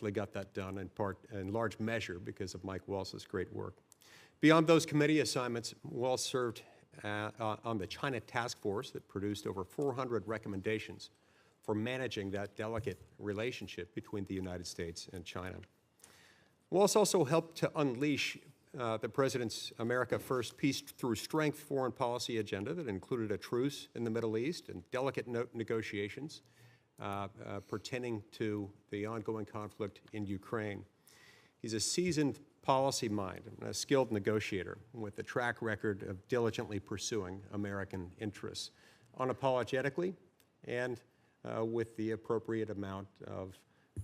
got that done in large measure because of Mike Waltz's great work. Beyond those committee assignments, Waltz served on the China Task Force that produced over 400 recommendations for managing that delicate relationship between the United States and China. Waltz also helped to unleash the President's America First Peace Through Strength foreign policy agenda that included a truce in the Middle East and delicate negotiations pertaining to the ongoing conflict in Ukraine. He's a seasoned policy mind and a skilled negotiator with a track record of diligently pursuing American interests, unapologetically and with the appropriate amount of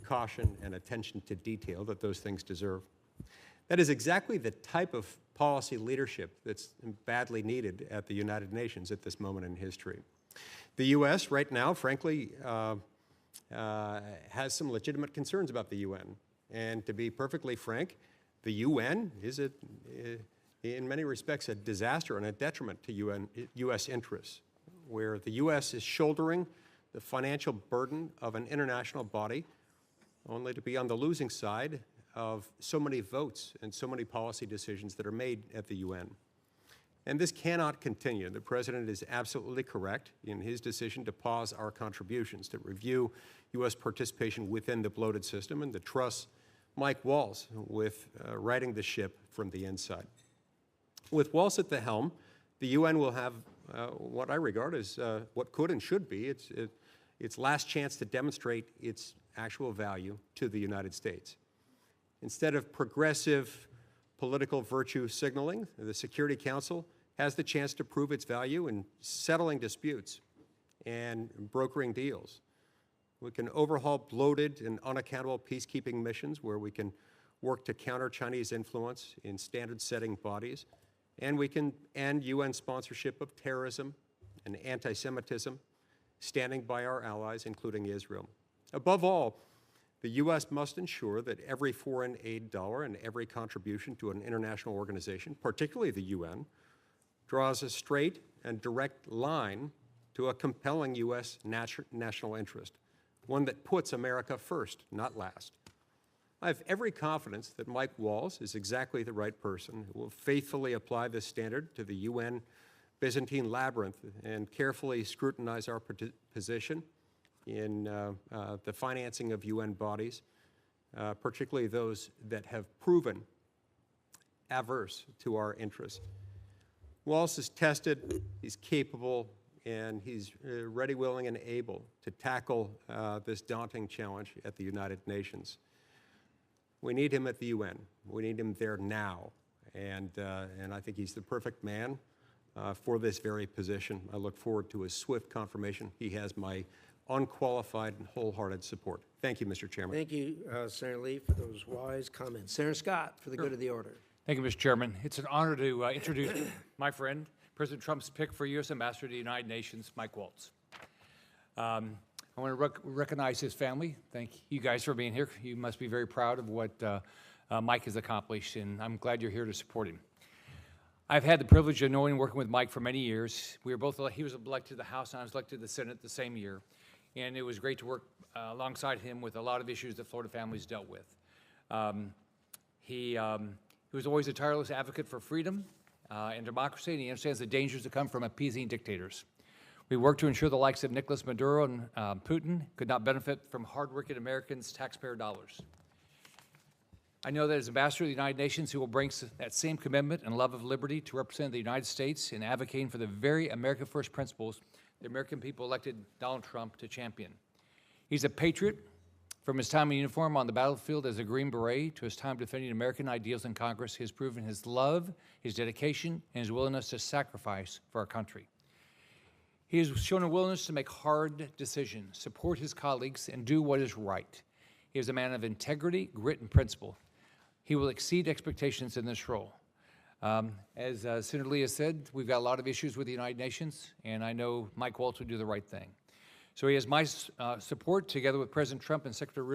caution and attention to detail that those things deserve. That is exactly the type of policy leadership that's badly needed at the United Nations at this moment in history. The U.S. right now, frankly, has some legitimate concerns about the UN. And to be perfectly frank, the UN is, in many respects, a disaster and a detriment to U.S. interests, where the U.S. is shouldering the financial burden of an international body only to be on the losing side of so many votes and so many policy decisions that are made at the UN. And this cannot continue. The President is absolutely correct in his decision to pause our contributions, to review U.S. participation within the bloated system, and to trust Mike Waltz with righting the ship from the inside. With Waltz at the helm, the UN will have what I regard as what could and should be its last chance to demonstrate its actual value to the United States. Instead of progressive political virtue signaling, the Security Council has the chance to prove its value in settling disputes and brokering deals. We can overhaul bloated and unaccountable peacekeeping missions where we can work to counter Chinese influence in standard-setting bodies, and we can end UN sponsorship of terrorism and anti-Semitism, standing by our allies, including Israel. Above all, the U.S. must ensure that every foreign aid dollar and every contribution to an international organization, particularly the UN, draws a straight and direct line to a compelling U.S. national interest, one that puts America first, not last. I have every confidence that Mike Waltz is exactly the right person who will faithfully apply this standard to the UN Byzantine labyrinth and carefully scrutinize our position in the financing of UN bodies, particularly those that have proven adverse to our interests. Waltz is tested, he's capable, and he's ready, willing, and able to tackle this daunting challenge at the United Nations. We need him at the UN. We need him there now, and I think he's the perfect man for this very position. I look forward to his swift confirmation. He has my unqualified and wholehearted support. Thank you, Mr. Chairman. Thank you, Senator Lee, for those wise comments. Senator Scott, for the good of the order. Thank you, Mr. Chairman. It's an honor to introduce my friend, President Trump's pick for U.S. Ambassador to the United Nations, Mike Waltz. I want to recognize his family. Thank you guys for being here. You must be very proud of what Mike has accomplished, and I'm glad you're here to support him. I've had the privilege of knowing and working with Mike for many years. We were both, he was elected to the House and I was elected to the Senate the same year. And it was great to work alongside him with a lot of issues that Florida families dealt with. He was always a tireless advocate for freedom and democracy, and he understands the dangers that come from appeasing dictators. We worked to ensure the likes of Nicolas Maduro and Putin could not benefit from hardworking Americans' taxpayer dollars. I know that as Ambassador to the United Nations, he will bring that same commitment and love of liberty to represent the United States in advocating for the very America First principles the American people elected Donald Trump to champion. He's a patriot from his time in uniform on the battlefield as a Green Beret to his time defending American ideals in Congress. He has proven his love, his dedication, and his willingness to sacrifice for our country. He has shown a willingness to make hard decisions, support his colleagues, and do what is right. He is a man of integrity, grit, and principle. He will exceed expectations in this role. As Senator Lee has said, we've got a lot of issues with the United Nations, and I know Mike Waltz will do the right thing. So he has my support, together with President Trump and Secretary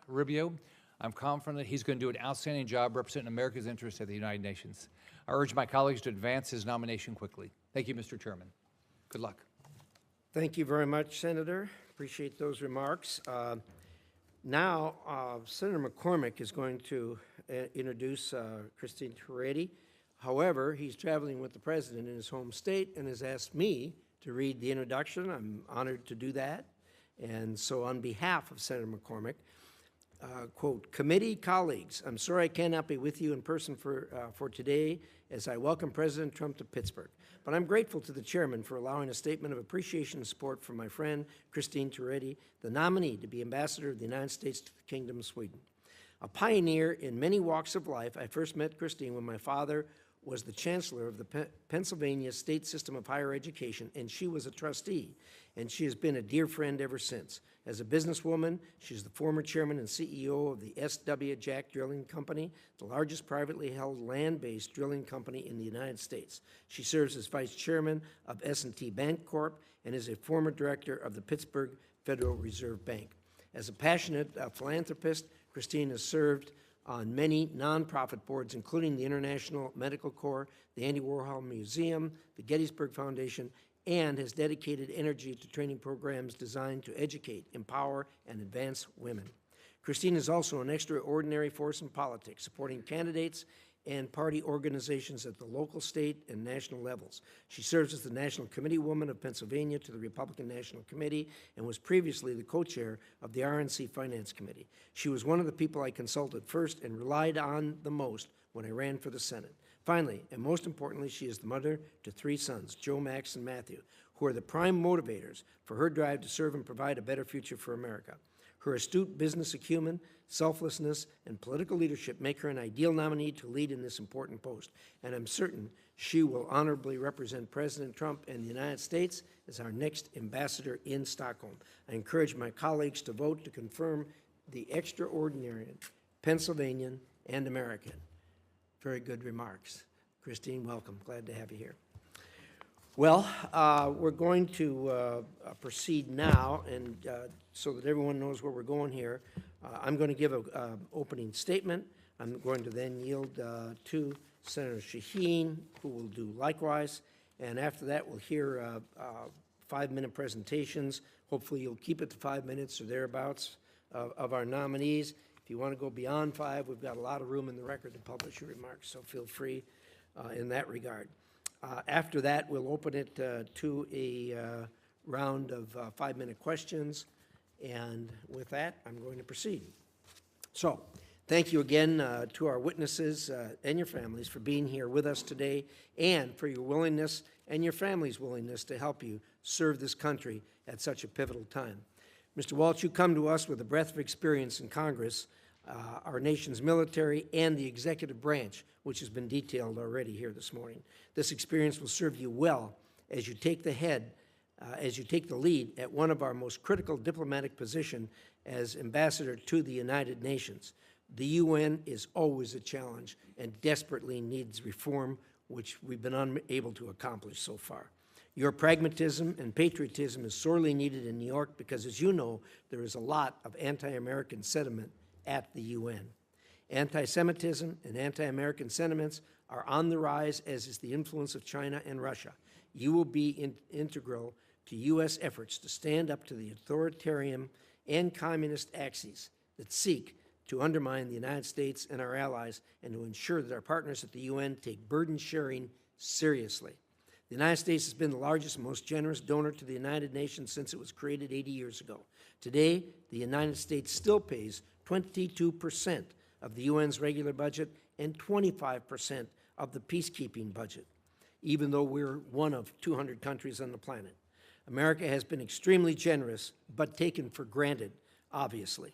Rubio. I'm confident that he's going to do an outstanding job representing America's interests at the United Nations. I urge my colleagues to advance his nomination quickly. Thank you, Mr. Chairman. Good luck. Thank you very much, Senator. Appreciate those remarks. Now, Senator McCormick is going to introduce Christine Turretti. However, he's traveling with the president in his home state and has asked me to read the introduction. I'm honored to do that. And so on behalf of Senator McCormick, quote, committee colleagues, I'm sorry I cannot be with you in person for today as I welcome President Trump to Pittsburgh. But I'm grateful to the chairman for allowing a statement of appreciation and support for my friend Christine Turretti, the nominee to be ambassador of the United States to the Kingdom of Sweden. A pioneer in many walks of life, I first met Christine when my father was the chancellor of the Pennsylvania State System of Higher Education, and she was a trustee, and she has been a dear friend ever since. As a businesswoman, she's the former chairman and CEO of the S.W. Jack Drilling Company, the largest privately held land-based drilling company in the United States. She serves as vice chairman of S&T Bank Corp. And is a former director of the Pittsburgh Federal Reserve Bank. As a passionate philanthropist, Christine has served on many nonprofit boards, including the International Medical Corps, the Andy Warhol Museum, the Gettysburg Foundation, and has dedicated energy to training programs designed to educate, empower, and advance women. Christine is also an extraordinary force in politics, supporting candidates and party organizations at the local, state, and national levels. She serves as the National Committee Woman of Pennsylvania to the Republican National Committee and was previously the co-chair of the RNC Finance Committee. She was one of the people I consulted first and relied on the most when I ran for the Senate. Finally, and most importantly, she is the mother to 3 sons, Joe, Max, and Matthew, who are the prime motivators for her drive to serve and provide a better future for America. Her astute business acumen, selflessness, and political leadership make her an ideal nominee to lead in this important post, and I'm certain she will honorably represent President Trump and the United States as our next ambassador in Stockholm. I encourage my colleagues to vote to confirm the extraordinary Pennsylvanian and American. Very good remarks. Christine, welcome. Glad to have you here. Well, we're going to proceed now, and so that everyone knows where we're going here, I'm going to give an opening statement. I'm going to then yield to Senator Shaheen, who will do likewise, and after that we'll hear 5-minute presentations. Hopefully you'll keep it to 5 minutes or thereabouts of our nominees. If you want to go beyond 5, we've got a lot of room in the record to publish your remarks, so feel free in that regard. After that, we'll open it to a round of 5-minute questions, and with that, I'm going to proceed. So, thank you again to our witnesses and your families for being here with us today, and for your willingness and your family's willingness to help you serve this country at such a pivotal time. Mr. Waltz, you come to us with a breadth of experience in Congress, our nation's military, and the executive branch, which has been detailed already here this morning. This experience will serve you well as you take the lead at one of our most critical diplomatic positions as ambassador to the United Nations. The UN is always a challenge and desperately needs reform, which we've been unable to accomplish so far. Your pragmatism and patriotism is sorely needed in New York because, as you know, there is a lot of anti-American sentiment at the UN. Anti-Semitism and anti-American sentiments are on the rise, as is the influence of China and Russia. You will be integral to U.S. efforts to stand up to the authoritarian and communist axes that seek to undermine the United States and our allies, and to ensure that our partners at the UN take burden sharing seriously. The United States has been the largest and most generous donor to the United Nations since it was created 80 years ago. Today, the United States still pays 22% of the UN's regular budget and 25% of the peacekeeping budget, even though we're one of 200 countries on the planet. America has been extremely generous, but taken for granted, obviously.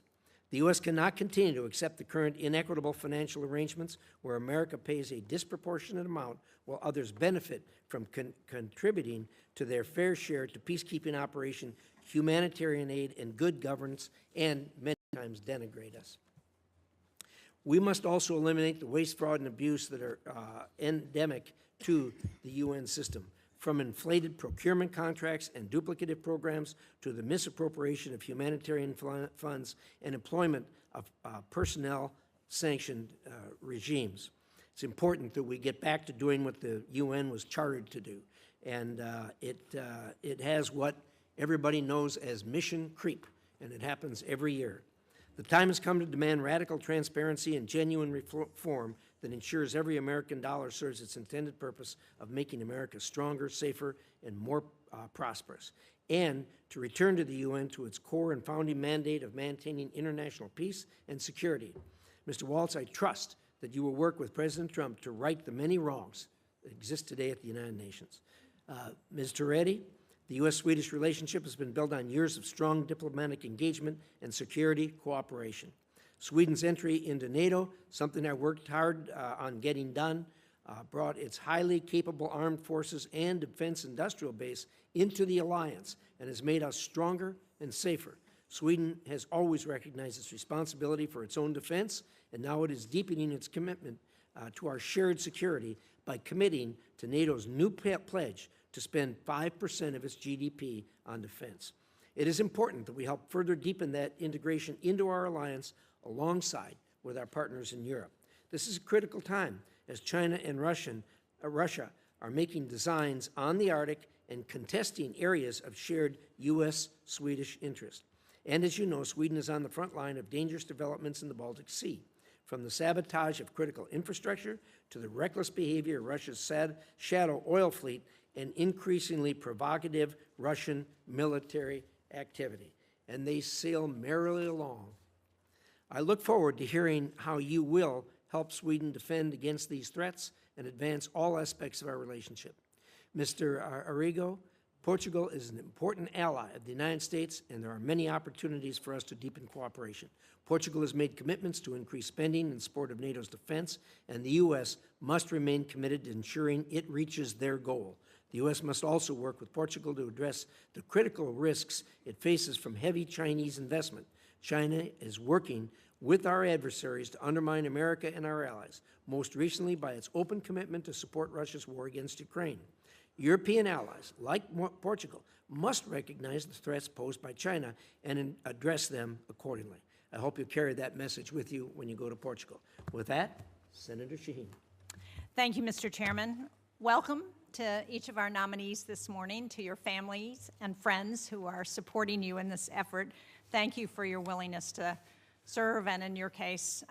The U.S. cannot continue to accept the current inequitable financial arrangements where America pays a disproportionate amount while others benefit from contributing to their fair share to peacekeeping operation, humanitarian aid, and good governance, and many times denigrate us. We must also eliminate the waste, fraud, and abuse that are endemic to the UN system, from inflated procurement contracts and duplicative programs to the misappropriation of humanitarian funds and employment of personnel-sanctioned regimes. It's important that we get back to doing what the UN was chartered to do, and it has what everybody knows as mission creep, and it happens every year. The time has come to demand radical transparency and genuine reform that ensures every American dollar serves its intended purpose of making America stronger, safer, and more prosperous, and to return to the UN to its core and founding mandate of maintaining international peace and security. Mr. Waltz, I trust that you will work with President Trump to right the many wrongs that exist today at the United Nations. Ms. Toretti, the U.S.-Swedish relationship has been built on years of strong diplomatic engagement and security cooperation. Sweden's entry into NATO, something I worked hard on getting done, brought its highly capable armed forces and defense industrial base into the alliance and has made us stronger and safer. Sweden has always recognized its responsibility for its own defense, and now it is deepening its commitment to our shared security by committing to NATO's new pledge to spend 5% of its GDP on defense. It is important that we help further deepen that integration into our alliance alongside with our partners in Europe. This is a critical time as China and Russia are making designs on the Arctic and contesting areas of shared U.S.-Swedish interest. And as you know, Sweden is on the front line of dangerous developments in the Baltic Sea, from the sabotage of critical infrastructure to the reckless behavior of Russia's shadow oil fleet and increasingly provocative Russian military activity. And they sail merrily along. I look forward to hearing how you will help Sweden defend against these threats and advance all aspects of our relationship. Mr. Arrigo, Portugal is an important ally of the United States, and there are many opportunities for us to deepen cooperation. Portugal has made commitments to increase spending in support of NATO's defense, and the U.S. must remain committed to ensuring it reaches their goal. The U.S. must also work with Portugal to address the critical risks it faces from heavy Chinese investment. China is working with our adversaries to undermine America and our allies, most recently by its open commitment to support Russia's war against Ukraine. European allies, like Portugal, must recognize the threats posed by China and address them accordingly. I hope you carry that message with you when you go to Portugal. With that, Senator Shaheen. Thank you, Mr. Chairman. Welcome to each of our nominees this morning, to your families and friends who are supporting you in this effort. Thank you for your willingness to serve, and in your case,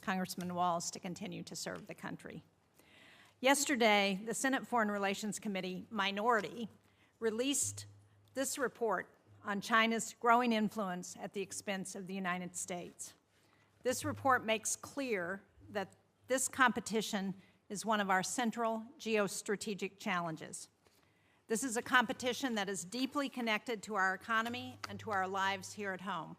Congressman Walz, to continue to serve the country. Yesterday, the Senate Foreign Relations Committee minority released this report on China's growing influence at the expense of the United States. This report makes clear that this competition is one of our central geostrategic challenges. This is a competition that is deeply connected to our economy and to our lives here at home.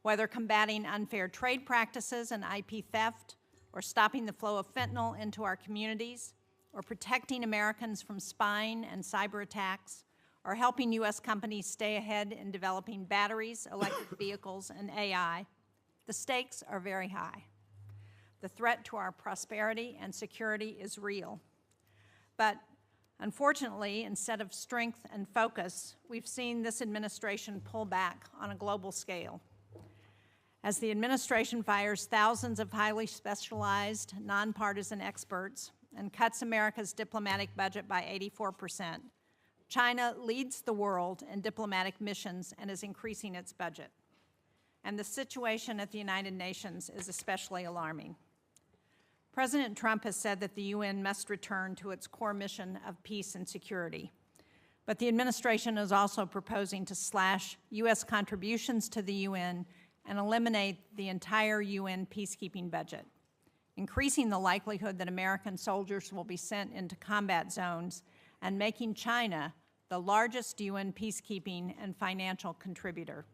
Whether combating unfair trade practices and IP theft, or stopping the flow of fentanyl into our communities, or protecting Americans from spying and cyber attacks, or helping U.S. companies stay ahead in developing batteries, electric vehicles, and AI, the stakes are very high. The threat to our prosperity and security is real. But unfortunately, instead of strength and focus, we've seen this administration pull back on a global scale. As the administration fires thousands of highly specialized, nonpartisan experts and cuts America's diplomatic budget by 84%, China leads the world in diplomatic missions and is increasing its budget. And the situation at the United Nations is especially alarming. President Trump has said that the UN must return to its core mission of peace and security. But the administration is also proposing to slash U.S. contributions to the UN and eliminate the entire UN peacekeeping budget, increasing the likelihood that American soldiers will be sent into combat zones and making China the largest UN peacekeeping and financial contributor.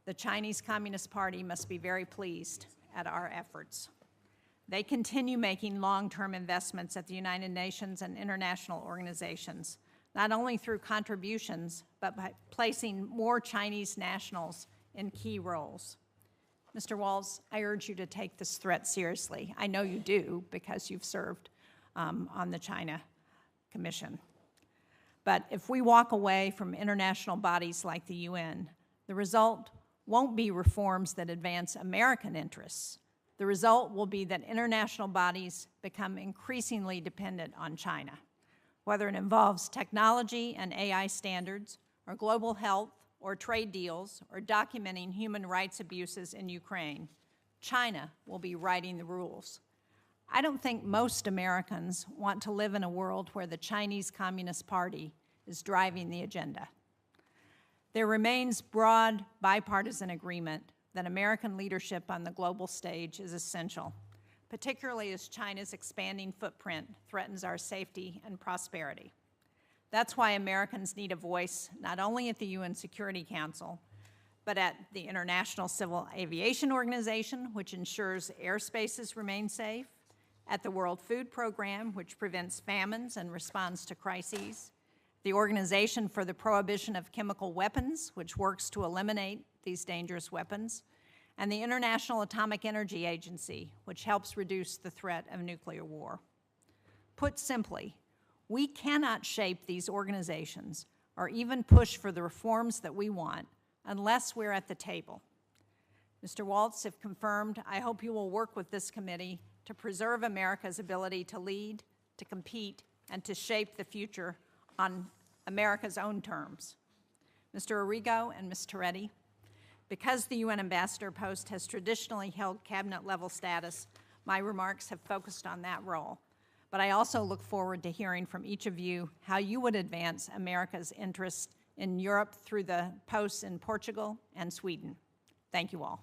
The Chinese Communist Party must be very pleased at our efforts. They continue making long-term investments at the United Nations and international organizations, not only through contributions, but by placing more Chinese nationals in key roles. Mr. Walz, I urge you to take this threat seriously. I know you do because you've served on the China Commission. But if we walk away from international bodies like the UN, the result won't be reforms that advance American interests. The result will be that international bodies become increasingly dependent on China, whether it involves technology and AI standards, or global health, or trade deals or documenting human rights abuses in Ukraine. China will be writing the rules. I don't think most Americans want to live in a world where the Chinese Communist Party is driving the agenda. There remains broad bipartisan agreement that American leadership on the global stage is essential, particularly as China's expanding footprint threatens our safety and prosperity. That's why Americans need a voice not only at the UN Security Council, but at the International Civil Aviation Organization, which ensures airspaces remain safe, at the World Food Program, which prevents famines and responds to crises, the Organization for the Prohibition of Chemical Weapons, which works to eliminate these dangerous weapons, and the International Atomic Energy Agency, which helps reduce the threat of nuclear war. Put simply, we cannot shape these organizations or even push for the reforms that we want unless we're at the table. Mr. Waltz, if confirmed, I hope you will work with this committee to preserve America's ability to lead, to compete, and to shape the future on America's own terms. Mr. Arrigo and Ms. Toretti, because the UN ambassador post has traditionally held cabinet-level status, my remarks have focused on that role. But I also look forward to hearing from each of you how you would advance America's interest in Europe through the posts in Portugal and Sweden. Thank you all.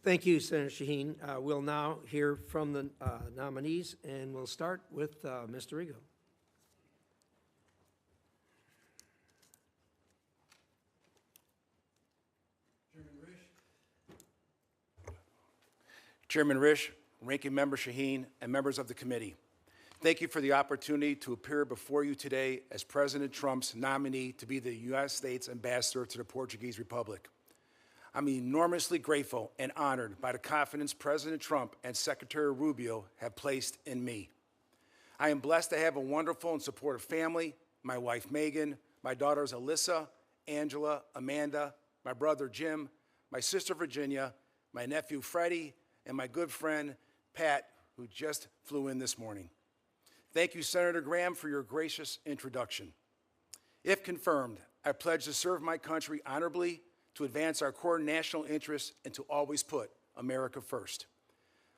Thank you, Senator Shaheen. We'll now hear from the nominees, and we'll start with Mr. Arrigo. Chairman Risch, Ranking Member Shaheen, and members of the committee, thank you for the opportunity to appear before you today as President Trump's nominee to be the United States ambassador to the Portuguese Republic. I'm enormously grateful and honored by the confidence President Trump and Secretary Rubio have placed in me. I am blessed to have a wonderful and supportive family, my wife Megan, my daughters Alyssa, Angela, Amanda, my brother Jim, my sister Virginia, my nephew Freddie, and my good friend Pat, who just flew in this morning. Thank you, Senator Graham, for your gracious introduction. If confirmed, I pledge to serve my country honorably, to advance our core national interests, and to always put America first.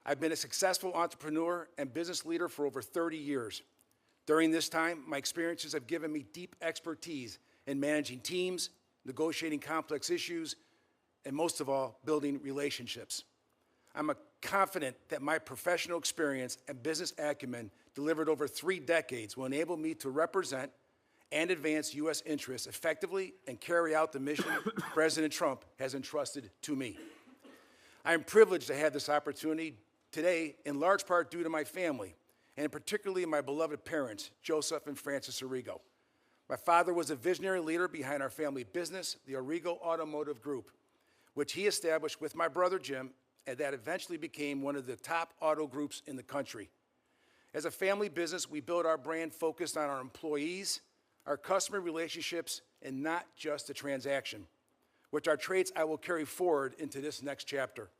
I've been a successful entrepreneur and business leader for over 30 years. During this time, my experiences have given me deep expertise in managing teams, negotiating complex issues, and most of all, building relationships. I'm confident that my professional experience and business acumen delivered over 3 decades will enable me to represent and advance U.S. interests effectively and carry out the mission President Trump has entrusted to me. I am privileged to have this opportunity today, in large part due to my family, and particularly my beloved parents, Joseph and Frances Arrigo. My father was a visionary leader behind our family business, the Arrigo Automotive Group, which he established with my brother Jim, and that eventually became one of the top auto groups in the country. As a family business, we built our brand focused on our employees, our customer relationships, and not just a transaction, which are traits I will carry forward into this next chapter.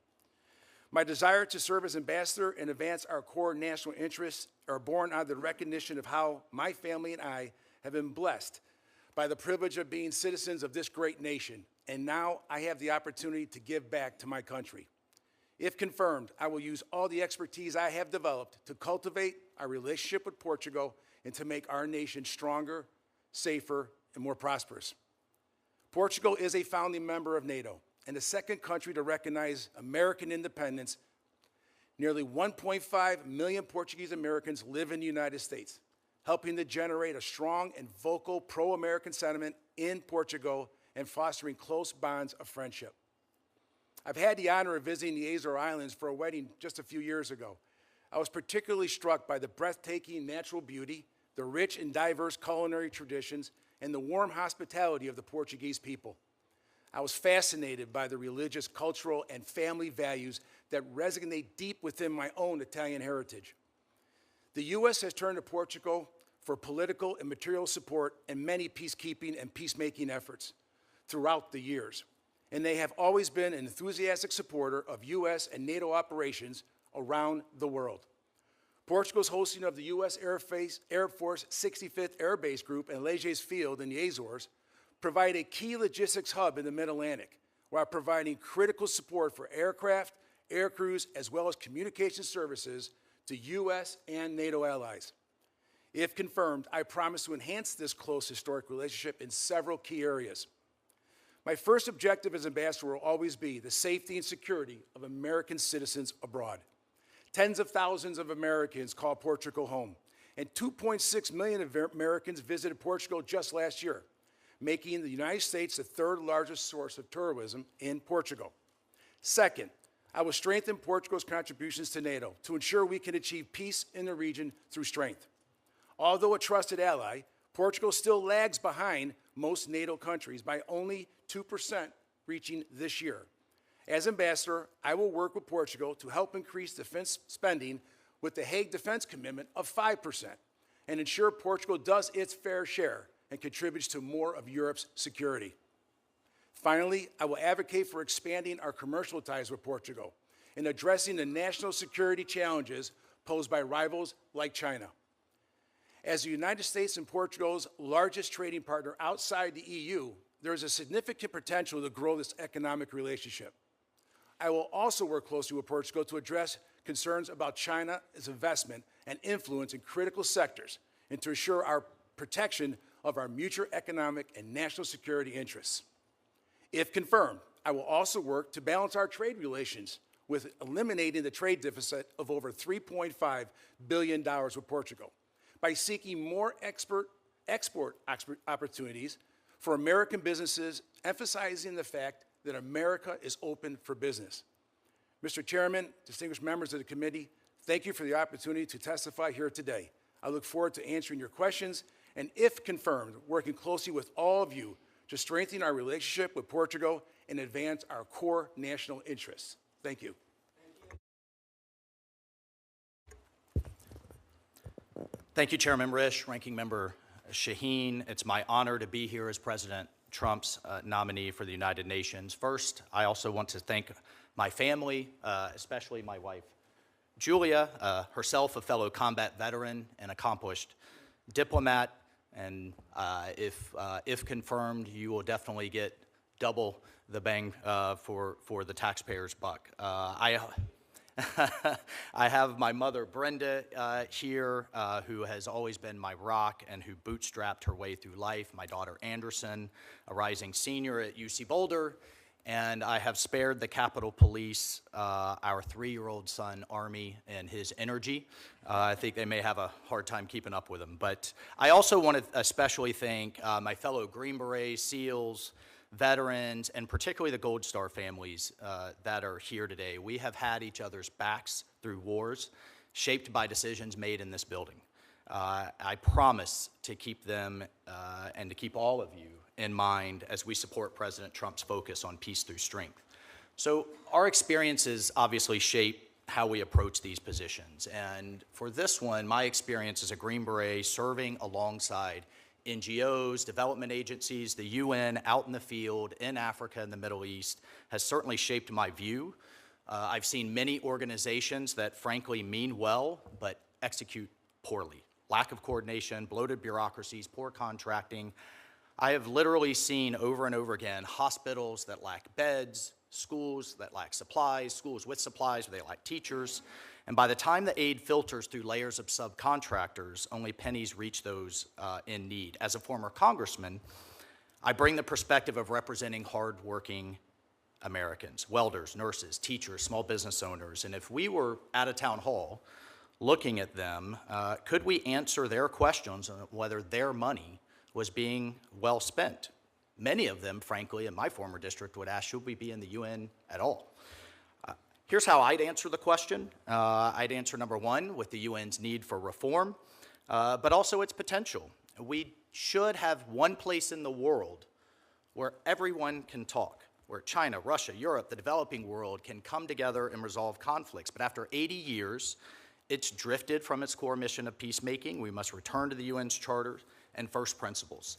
My desire to serve as ambassador and advance our core national interests are born out of the recognition of how my family and I have been blessed by the privilege of being citizens of this great nation, and now I have the opportunity to give back to my country. If confirmed, I will use all the expertise I have developed to cultivate our relationship with Portugal and to make our nation stronger, safer, and more prosperous. Portugal is a founding member of NATO and the second country to recognize American independence. Nearly 1.5 million Portuguese Americans live in the United States, helping to generate a strong and vocal pro-American sentiment in Portugal and fostering close bonds of friendship. I've had the honor of visiting the Azores Islands for a wedding just a few years ago. I was particularly struck by the breathtaking natural beauty, the rich and diverse culinary traditions, and the warm hospitality of the Portuguese people. I was fascinated by the religious, cultural, and family values that resonate deep within my own Italian heritage. The U.S. has turned to Portugal for political and material support in many peacekeeping and peacemaking efforts throughout the years, and they have always been an enthusiastic supporter of U.S. and NATO operations around the world. Portugal's hosting of the U.S. Air Force 65th Air Base Group in Leges Field in the Azores provide a key logistics hub in the Mid-Atlantic while providing critical support for aircraft, air crews, as well as communication services to U.S. and NATO allies. If confirmed, I promise to enhance this close historic relationship in several key areas. My first objective as ambassador will always be the safety and security of American citizens abroad. Tens of thousands of Americans call Portugal home, and 2.6 million Americans visited Portugal just last year, making the United States the third largest source of tourism in Portugal. Second, I will strengthen Portugal's contributions to NATO to ensure we can achieve peace in the region through strength. Although a trusted ally, Portugal still lags behind most NATO countries by only 2% reaching this year. As ambassador, I will work with Portugal to help increase defense spending with the Hague Defense Commitment of 5% and ensure Portugal does its fair share and contributes to more of Europe's security. Finally, I will advocate for expanding our commercial ties with Portugal and addressing the national security challenges posed by rivals like China. As the United States and Portugal's largest trading partner outside the EU, there is a significant potential to grow this economic relationship. I will also work closely with Portugal to address concerns about China's investment and influence in critical sectors and to ensure our protection of our mutual economic and national security interests. If confirmed, I will also work to balance our trade relations with eliminating the trade deficit of over $3.5 billion with Portugal by seeking more export opportunities for American businesses, emphasizing the fact that America is open for business. Mr. Chairman, distinguished members of the committee, thank you for the opportunity to testify here today. I look forward to answering your questions, and if confirmed, working closely with all of you to strengthen our relationship with Portugal and advance our core national interests. Thank you. Thank you, Chairman Risch, Ranking Member Shaheen. It's my honor to be here as President Trump's nominee for the United Nations. First, I also want to thank my family, especially my wife, Julia, herself a fellow combat veteran and accomplished diplomat. And if confirmed, you will definitely get double the bang for the taxpayer's buck. I have my mother, Brenda, here, who has always been my rock and who bootstrapped her way through life. My daughter, Anderson, a rising senior at UC Boulder. And I have spared the Capitol Police, our 3-year-old son, Army, and his energy. I think they may have a hard time keeping up with him. But I also want to especially thank my fellow Green Berets, SEALs, veterans, and particularly the Gold Star families that are here today. We have had each other's backs through wars shaped by decisions made in this building. I promise to keep them and to keep all of you in mind as we support President Trump's focus on peace through strength. So our experiences obviously shape how we approach these positions. And for this one, my experience as a Green Beret serving alongside NGOs, development agencies, the UN, out in the field, in Africa and the Middle East, has certainly shaped my view. I've seen many organizations that frankly mean well, but execute poorly. Lack of coordination, bloated bureaucracies, poor contracting. I have literally seen over and over again hospitals that lack beds, schools that lack supplies, schools with supplies where they lack teachers. And by the time the aid filters through layers of subcontractors, only pennies reach those in need. As a former congressman, I bring the perspective of representing hardworking Americans, welders, nurses, teachers, small business owners. And if we were at a town hall looking at them, could we answer their questions on whether their money was being well spent? Many of them, frankly, in my former district would ask, should we be in the UN at all? Here's how I'd answer the question. I'd answer number one, with the UN's need for reform, but also its potential. We should have one place in the world where everyone can talk, where China, Russia, Europe, the developing world can come together and resolve conflicts. But after 80 years, it's drifted from its core mission of peacemaking. We must return to the UN's charter and first principles.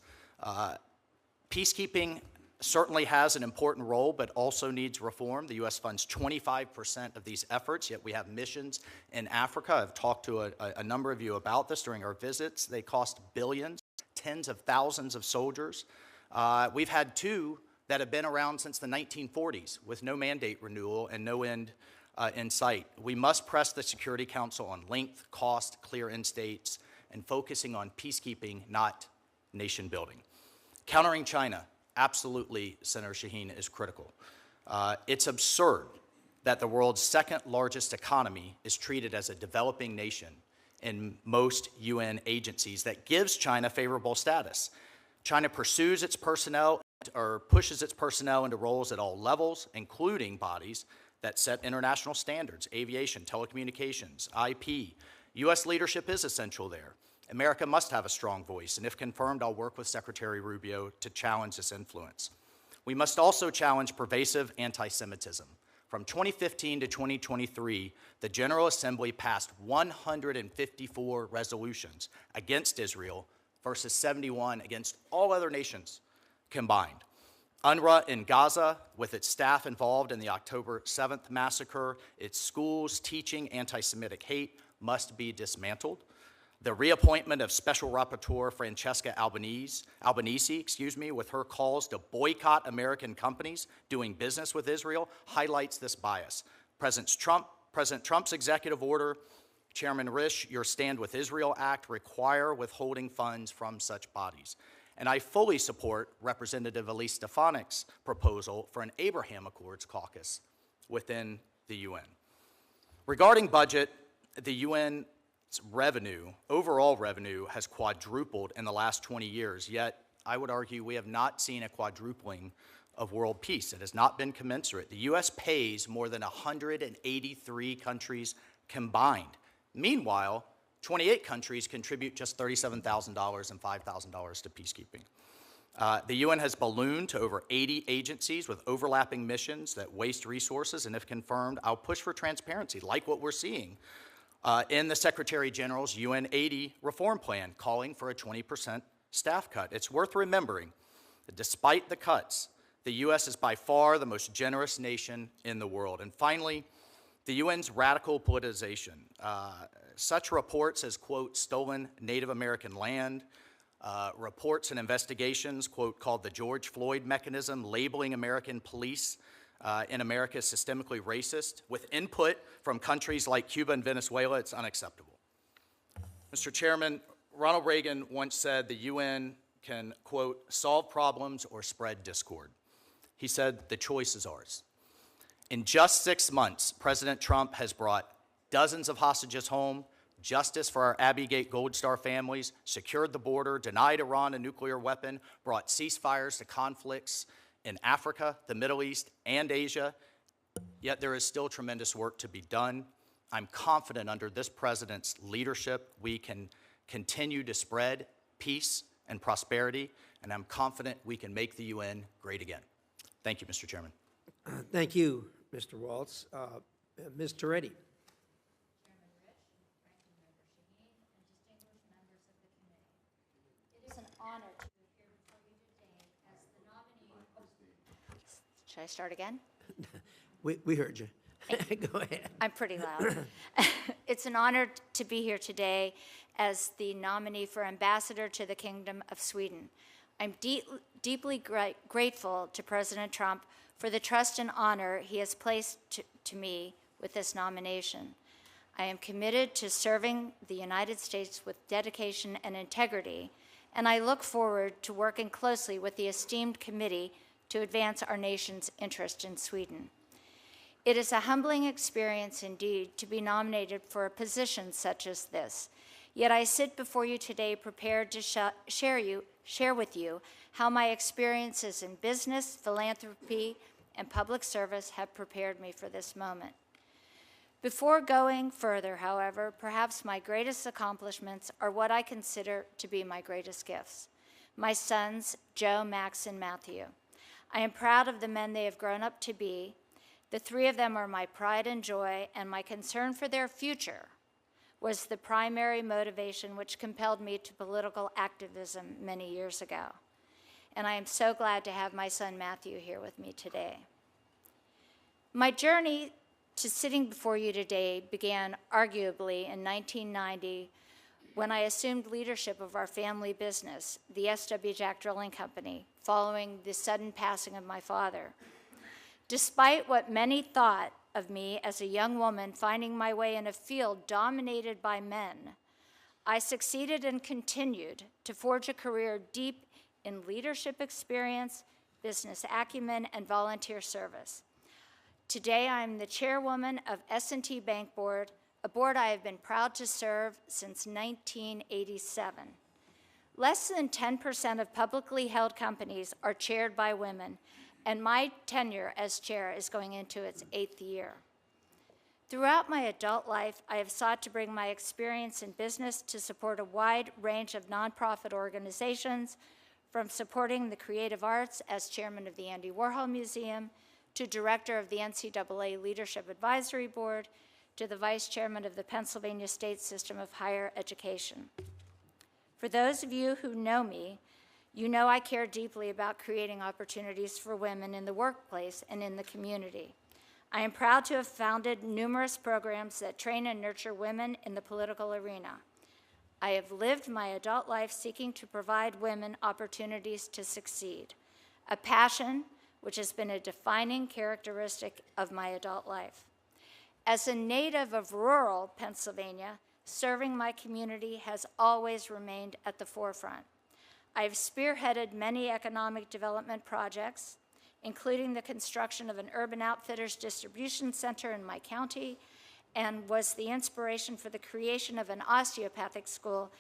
Peacekeeping certainly has an important role, but also needs reform. The U.S. funds 25% of these efforts, yet we have missions in Africa. I've talked to a number of you about this during our visits. They cost billions, tens of thousands of soldiers. We've had two that have been around since the 1940s with no mandate renewal and no end in sight. We must press the Security Council on length, cost, clear end states, and focusing on peacekeeping, not nation building. Countering China, absolutely, Senator Shaheen, is critical. It's absurd that the world's second largest economy is treated as a developing nation in most UN agencies that gives China favorable status. China pursues its personnel or pushes its personnel into roles at all levels, including bodies that set international standards, aviation, telecommunications, IP. U.S. leadership is essential there. America must have a strong voice, and if confirmed, I'll work with Secretary Rubio to challenge this influence. We must also challenge pervasive anti-Semitism. From 2015 to 2023, the General Assembly passed 154 resolutions against Israel versus 71 against all other nations combined. UNRWA in Gaza, with its staff involved in the October 7th massacre, its schools teaching anti-Semitic hate, must be dismantled. The reappointment of Special Rapporteur Francesca Albanese, with her calls to boycott American companies doing business with Israel, highlights this bias. President Trump's executive order, Chairman Risch, your Stand With Israel Act require withholding funds from such bodies. And I fully support Representative Elise Stefanik's proposal for an Abraham Accords caucus within the UN. Regarding budget, the UN's overall revenue has quadrupled in the last 20 years, yet I would argue we have not seen a quadrupling of world peace. It has not been commensurate. The U.S. pays more than 183 countries combined. Meanwhile, 28 countries contribute just $37,000 and $5,000 to peacekeeping. The UN has ballooned to over 80 agencies with overlapping missions that waste resources, and if confirmed, I'll push for transparency, like what we're seeing in the Secretary General's UN 80 reform plan, calling for a 20% staff cut. It's worth remembering that despite the cuts, the U.S. is by far the most generous nation in the world. And finally, the UN's radical politicization. Such reports as, quote, stolen Native American land, reports and investigations, quote, called the George Floyd mechanism, labeling American police in America as systemically racist, with input from countries like Cuba and Venezuela, it's unacceptable. Mr. Chairman, Ronald Reagan once said the UN can, quote, solve problems or spread discord. He said the choice is ours. In just 6 months, President Trump has brought dozens of hostages home, justice for our Abbey Gate Gold Star families, secured the border, denied Iran a nuclear weapon, brought ceasefires to conflicts in Africa, the Middle East, and Asia. Yet there is still tremendous work to be done. I'm confident under this president's leadership, we can continue to spread peace and prosperity, and I'm confident we can make the UN great again. Thank you, Mr. Chairman. Thank you, Mr. Waltz. Ms. Toretti. Should I start again? We heard you. Go ahead. I'm pretty loud. It's an honor to be here today as the nominee for ambassador to the Kingdom of Sweden. I'm deeply grateful to President Trump for the trust and honor he has placed to me with this nomination. I am committed to serving the United States with dedication and integrity, and I look forward to working closely with the esteemed committee to advance our nation's interest in Sweden. It is a humbling experience indeed to be nominated for a position such as this, yet I sit before you today prepared to share with you how my experiences in business, philanthropy, and public service have prepared me for this moment. Before going further, however, perhaps my greatest accomplishments are what I consider to be my greatest gifts. My sons, Joe, Max, and Matthew. I am proud of the men they have grown up to be. The three of them are my pride and joy, and my concern for their future was the primary motivation which compelled me to political activism many years ago. And I am so glad to have my son Matthew here with me today. My journey to sitting before you today began arguably in 1990 when I assumed leadership of our family business, the S.W. Jack Drilling Company, following the sudden passing of my father. Despite what many thought of me as a young woman finding my way in a field dominated by men, I succeeded and continued to forge a career deep in leadership experience, business acumen, and volunteer service. Today, I am the chairwoman of S&T Bank Board, a board I have been proud to serve since 1987. Less than 10% of publicly held companies are chaired by women, and my tenure as chair is going into its 8th year. Throughout my adult life, I have sought to bring my experience in business to support a wide range of nonprofit organizations, from supporting the creative arts as chairman of the Andy Warhol Museum, to director of the NCAA Leadership Advisory Board, to the vice chairman of the Pennsylvania State System of Higher Education. For those of you who know me, you know I care deeply about creating opportunities for women in the workplace and in the community. I am proud to have founded numerous programs that train and nurture women in the political arena. I have lived my adult life seeking to provide women opportunities to succeed, a passion which has been a defining characteristic of my adult life. As a native of rural Pennsylvania, serving my community has always remained at the forefront. I have spearheaded many economic development projects, including the construction of an Urban Outfitters distribution center in my county, and was the inspiration for the creation of an osteopathic school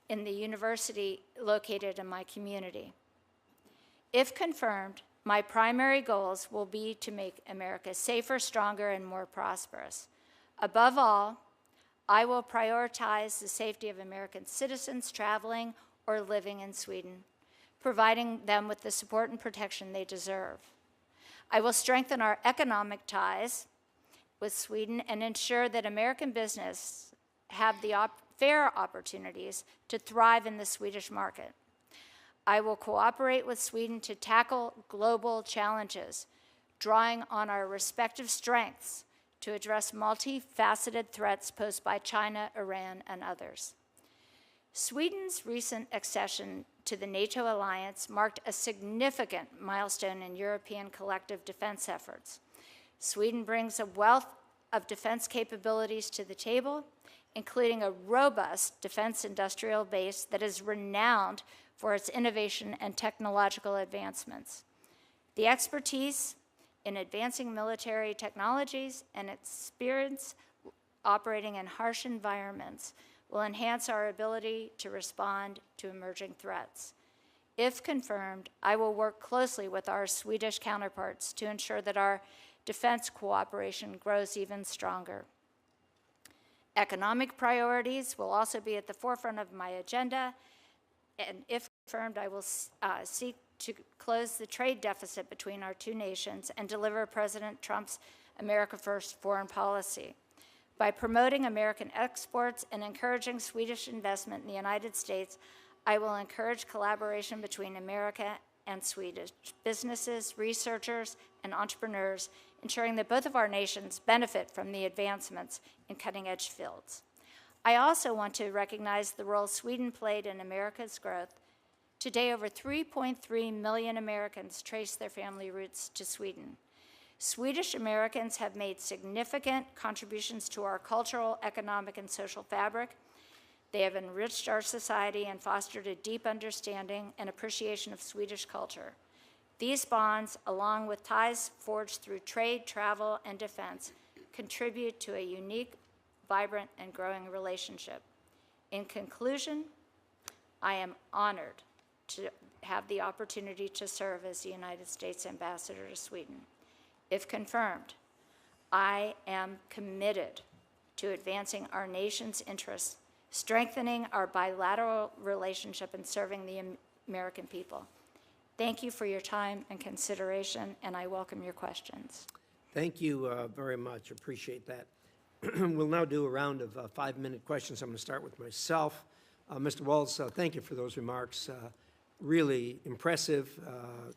in the university located in my community. If confirmed, my primary goals will be to make America safer, stronger, and more prosperous. Above all, I will prioritize the safety of American citizens traveling or living in Sweden, providing them with the support and protection they deserve. I will strengthen our economic ties with Sweden and ensure that American business have the fair opportunities to thrive in the Swedish market. I will cooperate with Sweden to tackle global challenges, drawing on our respective strengths to address multifaceted threats posed by China, Iran, and others. Sweden's recent accession to the NATO alliance marked a significant milestone in European collective defense efforts. Sweden brings a wealth of defense capabilities to the table, including a robust defense industrial base that is renowned for its innovation and technological advancements. The expertise in advancing military technologies and experience operating in harsh environments will enhance our ability to respond to emerging threats. If confirmed, I will work closely with our Swedish counterparts to ensure that our defense cooperation grows even stronger. Economic priorities will also be at the forefront of my agenda, and if confirmed, I will seek to close the trade deficit between our two nations and deliver President Trump's America First foreign policy. By promoting American exports and encouraging Swedish investment in the United States, I will encourage collaboration between America and Swedish businesses, researchers, and entrepreneurs, ensuring that both of our nations benefit from the advancements in cutting-edge fields. I also want to recognize the role Sweden played in America's growth. Today, over 3.3 million Americans trace their family roots to Sweden. Swedish Americans have made significant contributions to our cultural, economic, and social fabric. They have enriched our society and fostered a deep understanding and appreciation of Swedish culture. These bonds, along with ties forged through trade, travel, and defense, contribute to a unique, vibrant, and growing relationship. In conclusion, I am honored to have the opportunity to serve as the United States Ambassador to Sweden. If confirmed, I am committed to advancing our nation's interests, strengthening our bilateral relationship, and serving the American people. Thank you for your time and consideration, and I welcome your questions. Thank you very much. Appreciate that. We'll now do a round of 5-minute questions. I'm going to start with myself. Mr. Waltz, thank you for those remarks. Really impressive.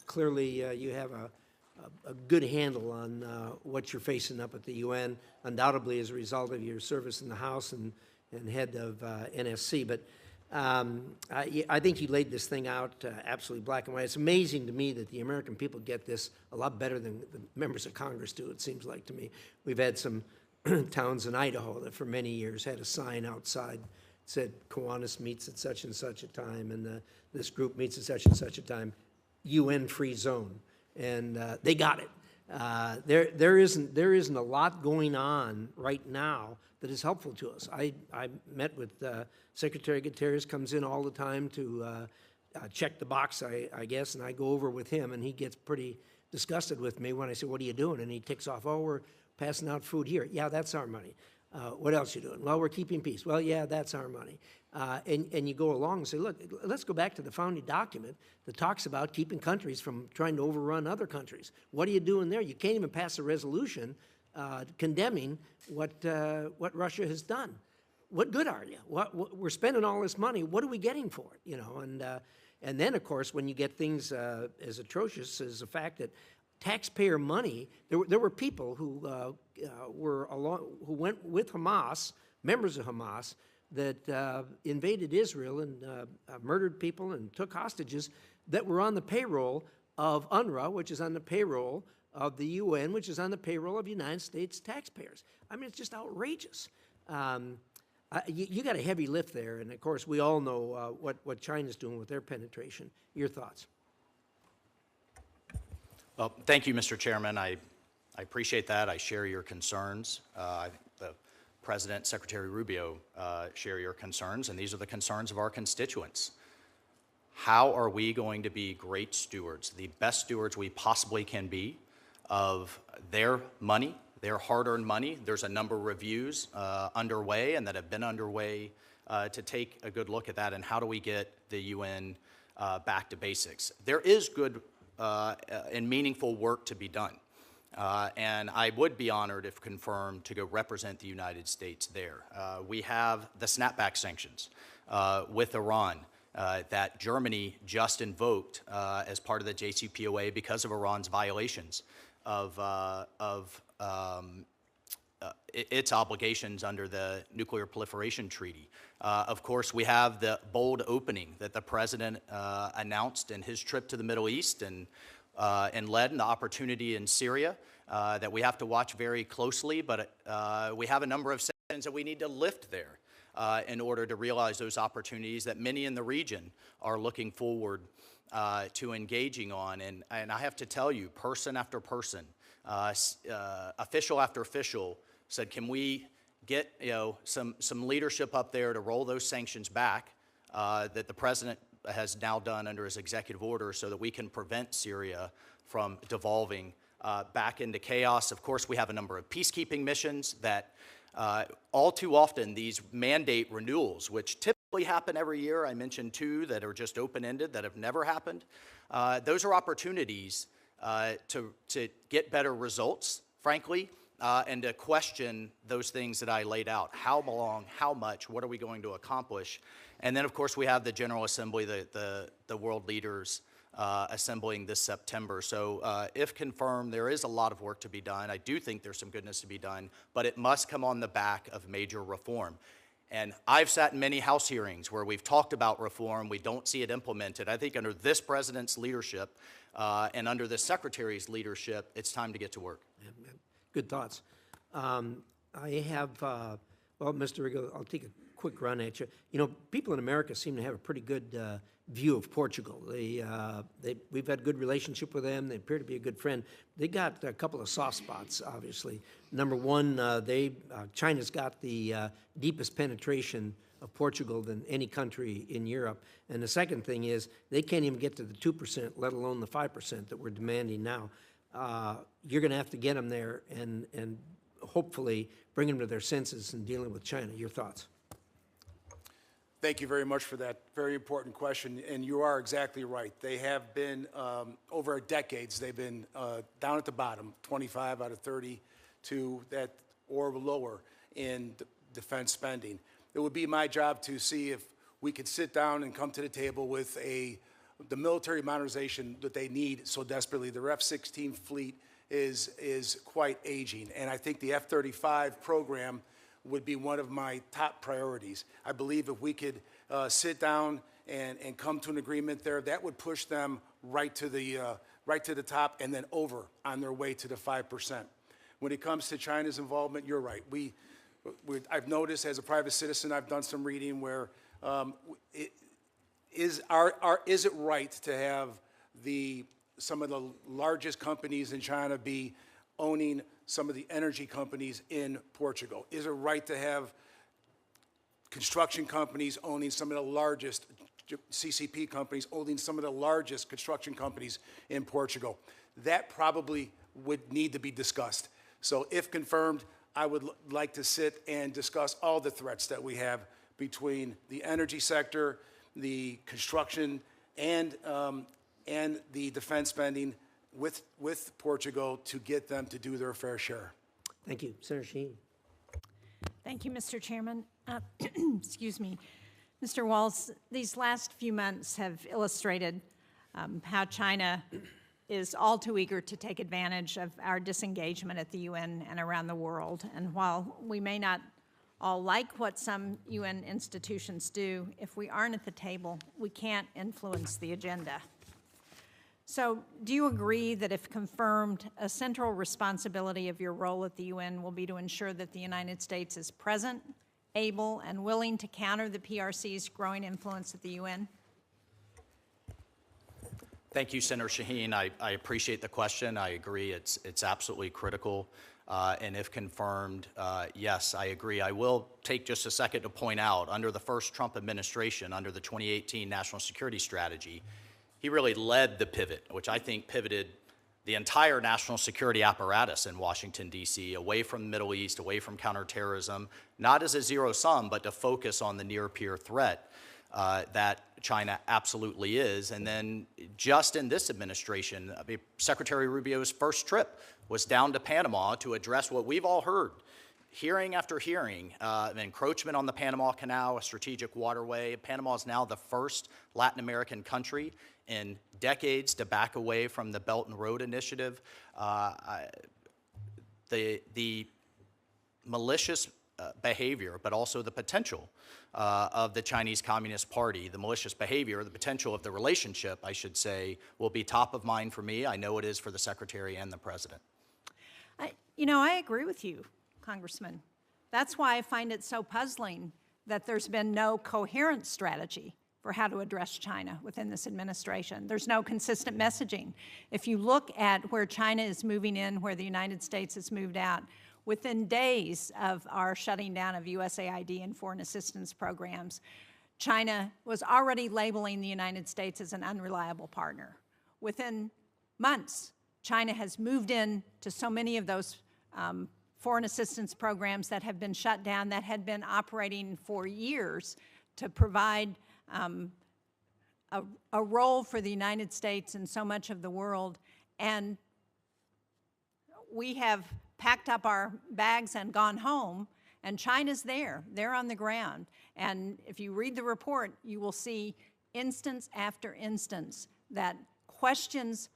Clearly, you have a good handle on what you're facing up at the UN, undoubtedly as a result of your service in the House and and head of NSC. But I think he laid this thing out absolutely black and white. It's amazing to me that the American people get this a lot better than the members of Congress do, it seems like to me. We've had some towns in Idaho that for many years had a sign outside that said Kiwanis meets at such and such a time, and this group meets at such and such a time, UN-free zone. And they got it. There isn't a lot going on right now that is helpful to us. I met with Secretary Guterres, comes in all the time to check the box, I guess, and I go over with him, and he gets pretty disgusted with me when I say, what are you doing? And he ticks off, oh, we're passing out food here. Yeah, that's our money. What else you doing? Well, we're keeping peace. Well, yeah, that's our money. And you go along and say, look, let's go back to the founding document that talks about keeping countries from trying to overrun other countries. What are you doing there? You can't even pass a resolution condemning what Russia has done. What good are you? We're spending all this money. What are we getting for it? You know, and then, of course, when you get things as atrocious as the fact that taxpayer money, there were people who who went with Hamas, members of Hamas, that invaded Israel and murdered people and took hostages that were on the payroll of UNRWA, which is on the payroll of the UN, which is on the payroll of United States taxpayers. I mean, it's just outrageous. You got a heavy lift there, and of course, we all know what China's doing with their penetration. Your thoughts? Well, thank you, Mr. Chairman. I appreciate that. I share your concerns. The President, Secretary Rubio share your concerns, and these are the concerns of our constituents. How are we going to be great stewards, the best stewards we possibly can be of their money, their hard-earned money? There's a number of reviews underway and that have been underway to take a good look at that, and how do we get the UN back to basics. There is good and meaningful work to be done. And I would be honored, if confirmed, to go represent the United States there. We have the snapback sanctions with Iran that Germany just invoked as part of the JCPOA because of Iran's violations of its obligations under the Nuclear Proliferation Treaty. Of course, we have the bold opening that the President announced in his trip to the Middle East and led, and the opportunity in Syria that we have to watch very closely, but we have a number of sanctions that we need to lift there in order to realize those opportunities that many in the region are looking forward to engaging on. And I have to tell you, person after person, official after official said, can we get some leadership up there to roll those sanctions back that the President has now done under his executive order, so that we can prevent Syria from devolving back into chaos. Of course, we have a number of peacekeeping missions that all too often these mandate renewals, which typically happen every year. I mentioned two that are just open-ended that have never happened. Those are opportunities to get better results, frankly, and to question those things that I laid out. How long, how much, what are we going to accomplish? And then, of course, we have the General Assembly, the world leaders assembling this September. So if confirmed, there is a lot of work to be done. I do think there's some goodness to be done, but it must come on the back of major reform. And I've sat in many House hearings where we've talked about reform. We don't see it implemented. I think under this President's leadership and under this Secretary's leadership, it's time to get to work. Good thoughts. I have, well, Mr. Rigo, I'll take a quick run at you. You know, people in America seem to have a pretty good view of Portugal. We've had a good relationship with them. They appear to be a good friend. They got a couple of soft spots, obviously. Number one, China's got the deepest penetration of Portugal than any country in Europe. And the second thing is they can't even get to the 2%, let alone the 5% that we're demanding now. You're going to have to get them there and hopefully bring them to their senses in dealing with China. Your thoughts? Thank you very much for that very important question, and you are exactly right. They have been, over decades, they've been down at the bottom, 25 out of 32 that or lower in defense spending. It would be my job to see if we could sit down and come to the table with the military modernization that they need so desperately. The F-16 fleet is quite aging, and I think the F-35 program would be one of my top priorities. I believe if we could sit down and come to an agreement there, that would push them right to the top and then over on their way to the 5%. When it comes to China's involvement, you're right. I've noticed as a private citizen, I've done some reading where is it right to have some of the largest companies in China be owning some of the energy companies in Portugal? Is it right to have construction companies owning some of the largest, CCP companies owning some of the largest construction companies in Portugal? That probably would need to be discussed. So if confirmed, I would like to sit and discuss all the threats that we have between the energy sector, the construction, and the defense spending with Portugal to get them to do their fair share. Thank you. Senator Shaheen. Thank you, Mr. Chairman. Excuse me. Mr. Waltz, these last few months have illustrated how China is all too eager to take advantage of our disengagement at the UN and around the world. And while we may not all like what some UN institutions do, if we aren't at the table, we can't influence the agenda. So do you agree that if confirmed, a central responsibility of your role at the UN will be to ensure that the United States is present, able, and willing to counter the PRC's growing influence at the UN? Thank you, Senator Shaheen. I appreciate the question. I agree it's absolutely critical. And if confirmed, yes, I agree. I will take just a second to point out, under the first Trump administration, under the 2018 National Security Strategy, he really led the pivot, which I think pivoted the entire national security apparatus in Washington, D.C., away from the Middle East, away from counterterrorism, not as a zero sum, but to focus on the near-peer threat that China absolutely is. And then just in this administration, Secretary Rubio's first trip was down to Panama to address what we've all heard, hearing after hearing, encroachment on the Panama Canal, a strategic waterway. Panama is now the first Latin American country in decades to back away from the Belt and Road Initiative. The malicious behavior, but also the potential of the Chinese Communist Party, the malicious behavior, the potential of the relationship, I should say, will be top of mind for me. I know it is for the Secretary and the President. I agree with you, Congressman. That's why I find it so puzzling that there's been no coherent strategy for how to address China within this administration. There's no consistent messaging. If you look at where China is moving in, where the United States has moved out, within days of our shutting down of USAID and foreign assistance programs, China was already labeling the United States as an unreliable partner. Within months, China has moved in to so many of those foreign assistance programs that have been shut down, that had been operating for years to provide a role for the United States in so much of the world. And we have packed up our bags and gone home, and China's there. They're on the ground. And if you read the report, you will see instance after instance that questions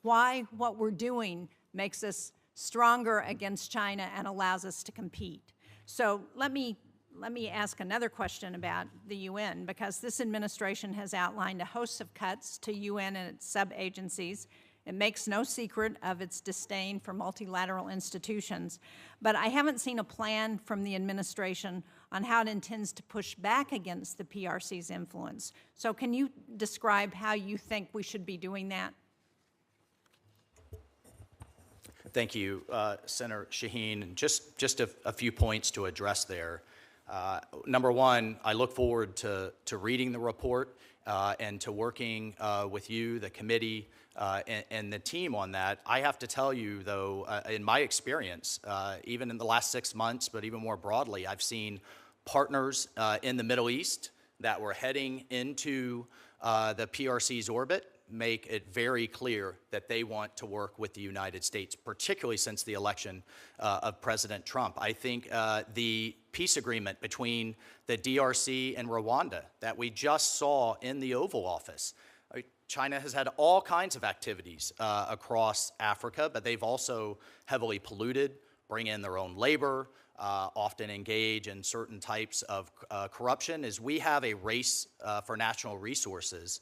why what we're doing makes us stronger against China and allows us to compete. So let me ask another question about the UN, because this administration has outlined a host of cuts to UN and its sub-agencies. It makes no secret of its disdain for multilateral institutions, but I haven't seen a plan from the administration on how it intends to push back against the PRC's influence. So can you describe how you think we should be doing that? Thank you, Senator Shaheen. And just a few points to address there. Number one, I look forward to reading the report and to working with you, the committee, and the team on that. I have to tell you, though, in my experience, even in the last 6 months, but even more broadly, I've seen partners in the Middle East that were heading into the PRC's orbit make it very clear that they want to work with the United States, particularly since the election of President Trump. I think the peace agreement between the DRC and Rwanda that we just saw in the Oval Office, China has had all kinds of activities across Africa, but they've also heavily polluted, bring in their own labor, often engage in certain types of corruption, is we have a race for national resources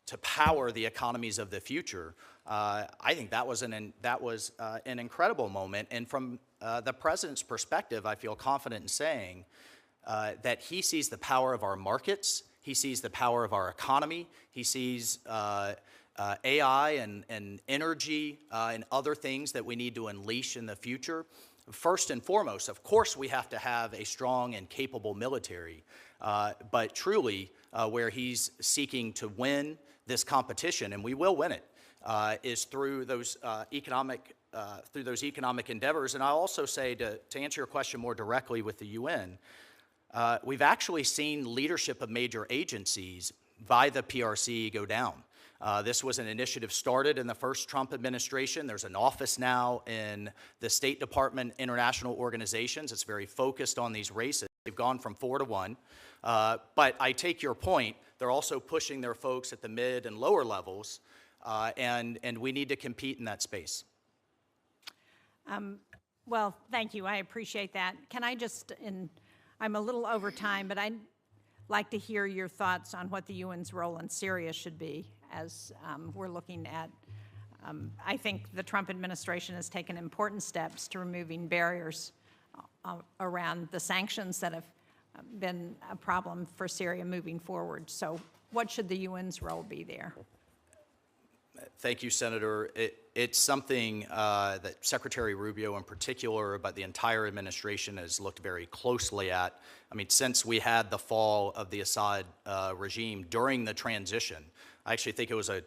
to power the economies of the future. I think that was an incredible moment. And from the president's perspective, I feel confident in saying that he sees the power of our markets, he sees the power of our economy, he sees AI and energy and other things that we need to unleash in the future. First and foremost, of course, we have to have a strong and capable military, but truly where he's seeking to win this competition, and we will win it, is through those economic endeavors. And I'll also say, to answer your question more directly with the UN, we've actually seen leadership of major agencies by the PRC go down. This was an initiative started in the first Trump administration. There's an office now in the State Department International Organizations. It's very focused on these races. They've gone from 4 to 1. But I take your point. They're also pushing their folks at the mid and lower levels, and we need to compete in that space. Well, thank you. I appreciate that. Can I just, I'm a little over time, but I'd like to hear your thoughts on what the UN's role in Syria should be as we're looking at, I think the Trump administration has taken important steps to removing barriers around the sanctions that have been a problem for Syria moving forward. So what should the UN's role be there? Thank you, Senator. It's something that Secretary Rubio in particular, but the entire administration has looked very closely at. I mean, since we had the fall of the Assad regime during the transition, I actually think it was a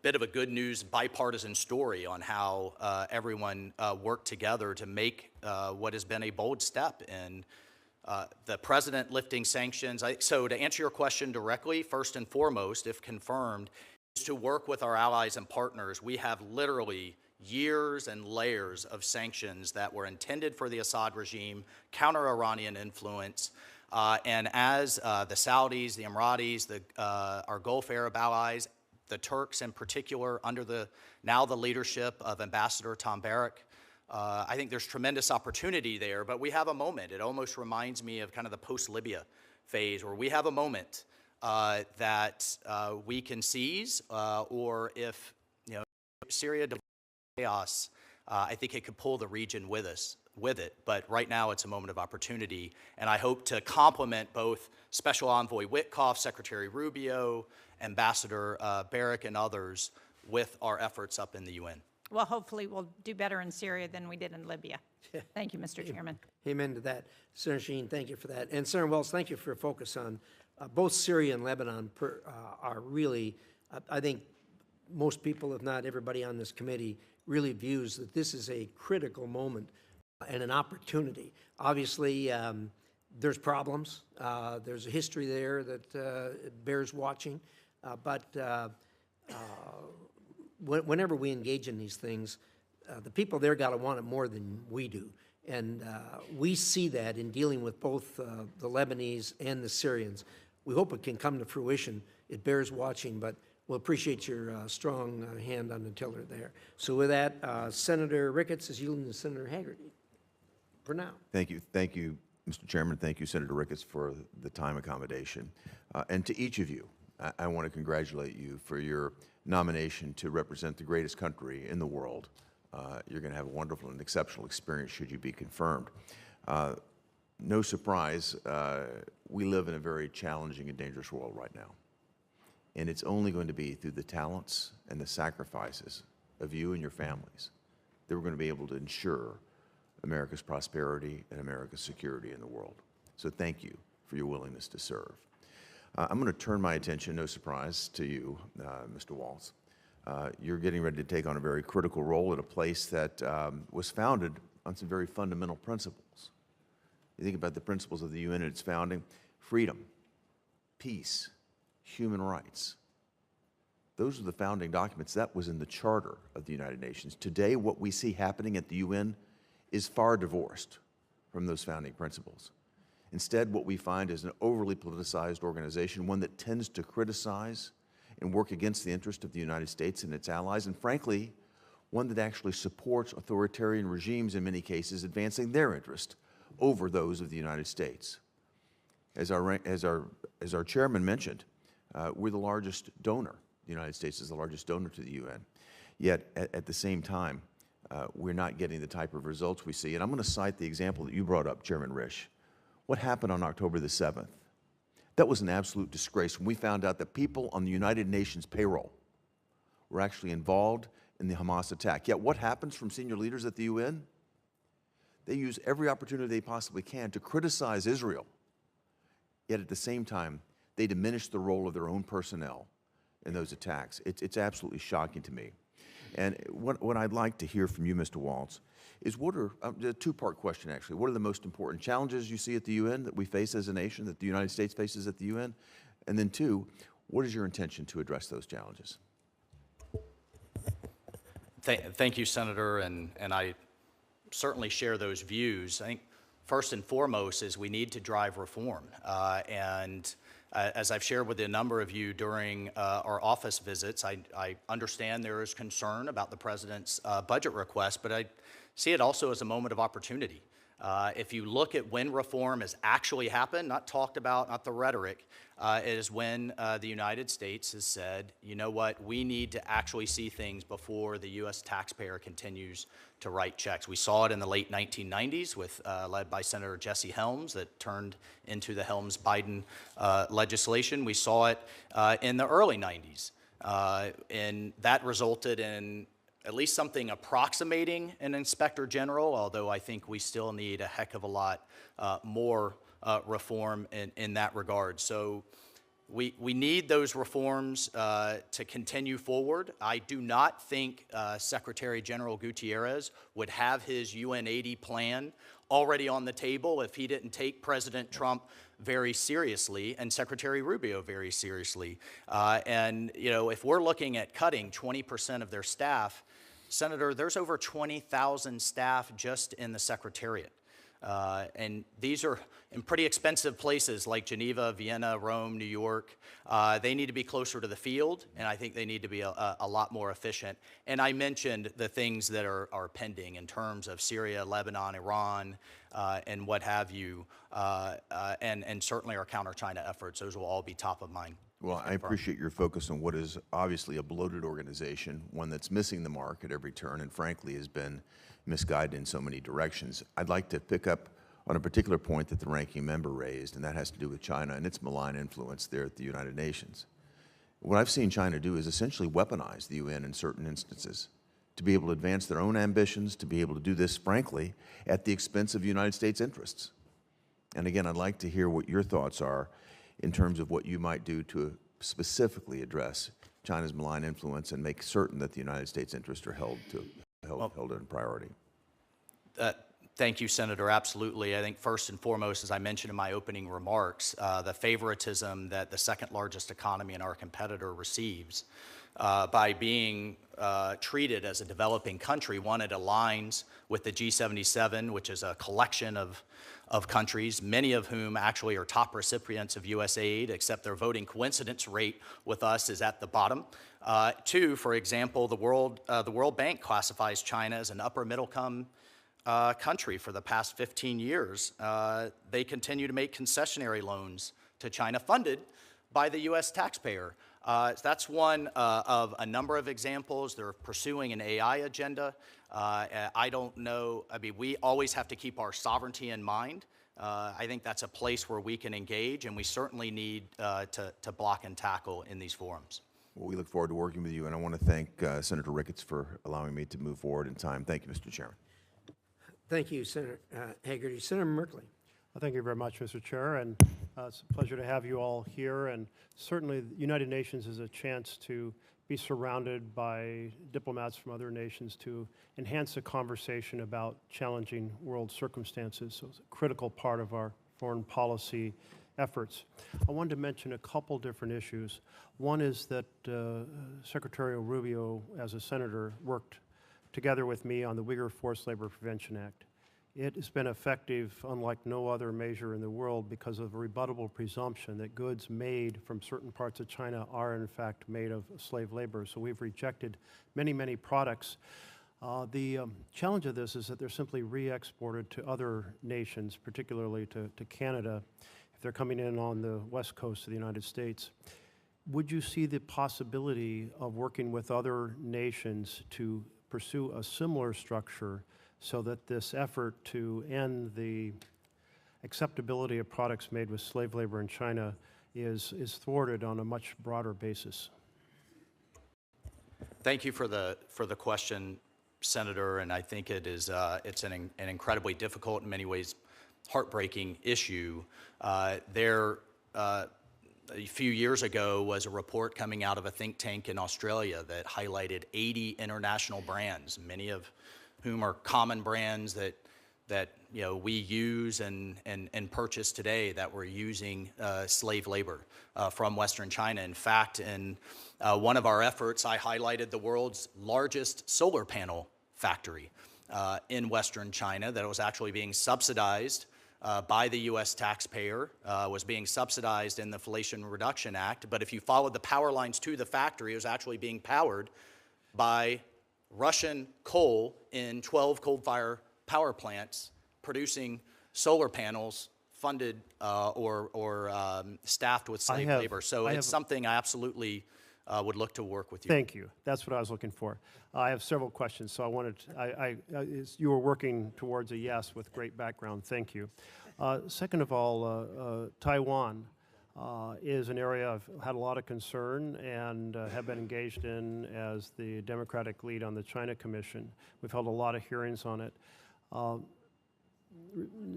bit of a good news bipartisan story on how everyone worked together to make what has been a bold step in the president lifting sanctions. So to answer your question directly, first and foremost, if confirmed, is to work with our allies and partners. We have literally years and layers of sanctions that were intended for the Assad regime, counter-Iranian influence, and as the Saudis, the Emiratis, our Gulf Arab allies, the Turks in particular, under now the leadership of Ambassador Tom Barrack, I think there's tremendous opportunity there, but we have a moment. It almost reminds me of kind of the post-Libya phase, where we have a moment that we can seize, or if Syria develops chaos, I think it could pull the region with it. But right now, it's a moment of opportunity, and I hope to complement both Special Envoy Witkoff, Secretary Rubio, Ambassador Barrack, and others with our efforts up in the UN. Well, hopefully we'll do better in Syria than we did in Libya. Thank you, Mr. Chairman. Amen to that. Senator Shaheen, thank you for that. And Senator Waltz, thank you for your focus on both Syria and Lebanon are really, I think most people, if not everybody on this committee, really views that this is a critical moment and an opportunity. Obviously, there's problems. There's a history there that bears watching. But whenever we engage in these things, the people there got to want it more than we do. And we see that in dealing with both the Lebanese and the Syrians. We hope it can come to fruition. It bears watching, but we'll appreciate your strong hand on the tiller there. So with that, Senator Ricketts is yielding to Senator Hagerty for now. Thank you. Thank you, Mr. Chairman. Thank you, Senator Ricketts, for the time accommodation. And to each of you, I want to congratulate you for your nomination to represent the greatest country in the world. You're going to have a wonderful and exceptional experience should you be confirmed. No surprise, we live in a very challenging and dangerous world right now. And it's only going to be through the talents and the sacrifices of you and your families that we're going to be able to ensure America's prosperity and America's security in the world. So thank you for your willingness to serve. I'm going to turn my attention, no surprise, to you, Mr. Waltz. You're getting ready to take on a very critical role at a place that was founded on some very fundamental principles. You think about the principles of the UN and its founding: freedom, peace, human rights. Those are the founding documents. That was in the Charter of the United Nations. Today, what we see happening at the UN is far divorced from those founding principles. Instead, what we find is an overly politicized organization, one that tends to criticize and work against the interest of the United States and its allies, and frankly, one that actually supports authoritarian regimes in many cases, advancing their interest over those of the United States. As our chairman mentioned, we're the largest donor. The United States is the largest donor to the UN. Yet, at the same time, we're not getting the type of results we see. And I'm going to cite the example that you brought up, Chairman Risch. What happened on October the 7th? That was an absolute disgrace when we found out that people on the United Nations payroll were actually involved in the Hamas attack. Yet what happens from senior leaders at the UN? They use every opportunity they possibly can to criticize Israel. Yet at the same time, they diminish the role of their own personnel in those attacks. It's absolutely shocking to me. And what I'd like to hear from you, Mr. Waltz, is what are, a two-part question actually, what are the most important challenges you see at the UN that we face as a nation, that the United States faces at the UN? And then two, what is your intention to address those challenges? Thank you, Senator, and I certainly share those views. I think first and foremost is we need to drive reform. As I've shared with a number of you during our office visits, I understand there is concern about the President's budget request, but I see it also as a moment of opportunity. If you look at when reform has actually happened, not talked about, not the rhetoric, it is when the United States has said, you know what, we need to actually see things before the U.S. taxpayer continues to write checks. We saw it in the late 1990s with, led by Senator Jesse Helms, that turned into the Helms-Biden legislation. We saw it in the early 90s, and that resulted in at least something approximating an inspector general, although I think we still need a heck of a lot more reform in that regard. So we need those reforms to continue forward. I do not think Secretary General Gutierrez would have his UN 80 plan already on the table if he didn't take President Trump very seriously and Secretary Rubio very seriously. And you know, if we're looking at cutting 20% of their staff, Senator, there's over 20,000 staff just in the Secretariat. And these are in pretty expensive places like Geneva, Vienna, Rome, New York. They need to be closer to the field, and I think they need to be a lot more efficient. And I mentioned the things that are pending in terms of Syria, Lebanon, Iran, and what have you, and certainly our counter-China efforts. Those will all be top of mind. Well, I appreciate your focus on what is obviously a bloated organization, one that's missing the mark at every turn and frankly has been misguided in so many directions. I'd like to pick up on a particular point that the ranking member raised, and that has to do with China and its malign influence there at the United Nations. What I've seen China do is essentially weaponize the UN in certain instances to be able to advance their own ambitions, to be able to do this, frankly, at the expense of United States interests. And again, I'd like to hear what your thoughts are in terms of what you might do to specifically address China's malign influence and make certain that the United States interests are held in priority. Thank you, Senator. Absolutely. I think first and foremost, as I mentioned in my opening remarks, the favoritism that the second largest economy and our competitor receives by being treated as a developing country, one, it aligns with the G77, which is a collection of countries, many of whom actually are top recipients of U.S. aid, except their voting coincidence rate with us is at the bottom. Two, for example, the World Bank classifies China as an upper middle-income country for the past 15 years. They continue to make concessionary loans to China funded by the U.S. taxpayer. That's one of a number of examples. They're pursuing an AI agenda. I don't know, I mean, we always have to keep our sovereignty in mind. I think that's a place where we can engage, and we certainly need to block and tackle in these forums. Well, we look forward to working with you, and I want to thank Senator Ricketts for allowing me to move forward in time. Thank you, Mr. Chairman. Thank you, Senator Hagerty. Senator Merkley. Well, thank you very much, Mr. Chair, and it's a pleasure to have you all here. And certainly, the United Nations is a chance to be surrounded by diplomats from other nations to enhance the conversation about challenging world circumstances. So it's a critical part of our foreign policy efforts. I wanted to mention a couple different issues. One is that Secretary Rubio, as a senator, worked together with me on the Uyghur Forced Labor Prevention Act. It has been effective unlike no other measure in the world because of a rebuttable presumption that goods made from certain parts of China are in fact made of slave labor. So we've rejected many, many products The challenge of this is that they're simply re-exported to other nations, particularly to Canada, if they're coming in on the west coast of the United States. Would you see the possibility of working with other nations to pursue a similar structure so that this effort to end the acceptability of products made with slave labor in China is thwarted on a much broader basis? Thank you for the question, Senator, and I think it's an incredibly difficult, in many ways, heartbreaking issue. A few years ago was a report coming out of a think tank in Australia that highlighted 80 international brands, many of whom are common brands that we use and purchase today, that were using slave labor from Western China. In fact, in one of our efforts, I highlighted the world's largest solar panel factory in Western China that was actually being subsidized by the U.S. taxpayer, was being subsidized in the Inflation Reduction Act. But if you followed the power lines to the factory, it was actually being powered by Russian coal in 12 coal-fired power plants producing solar panels funded or staffed with slave labor. So it's something I absolutely would look to work with you. Thank you. That's what I was looking for. I have several questions, so I wanted you were working towards a yes with great background. Thank you. Second of all, Taiwan is an area I've had a lot of concern and have been engaged in as the Democratic lead on the China Commission. We've held a lot of hearings on it.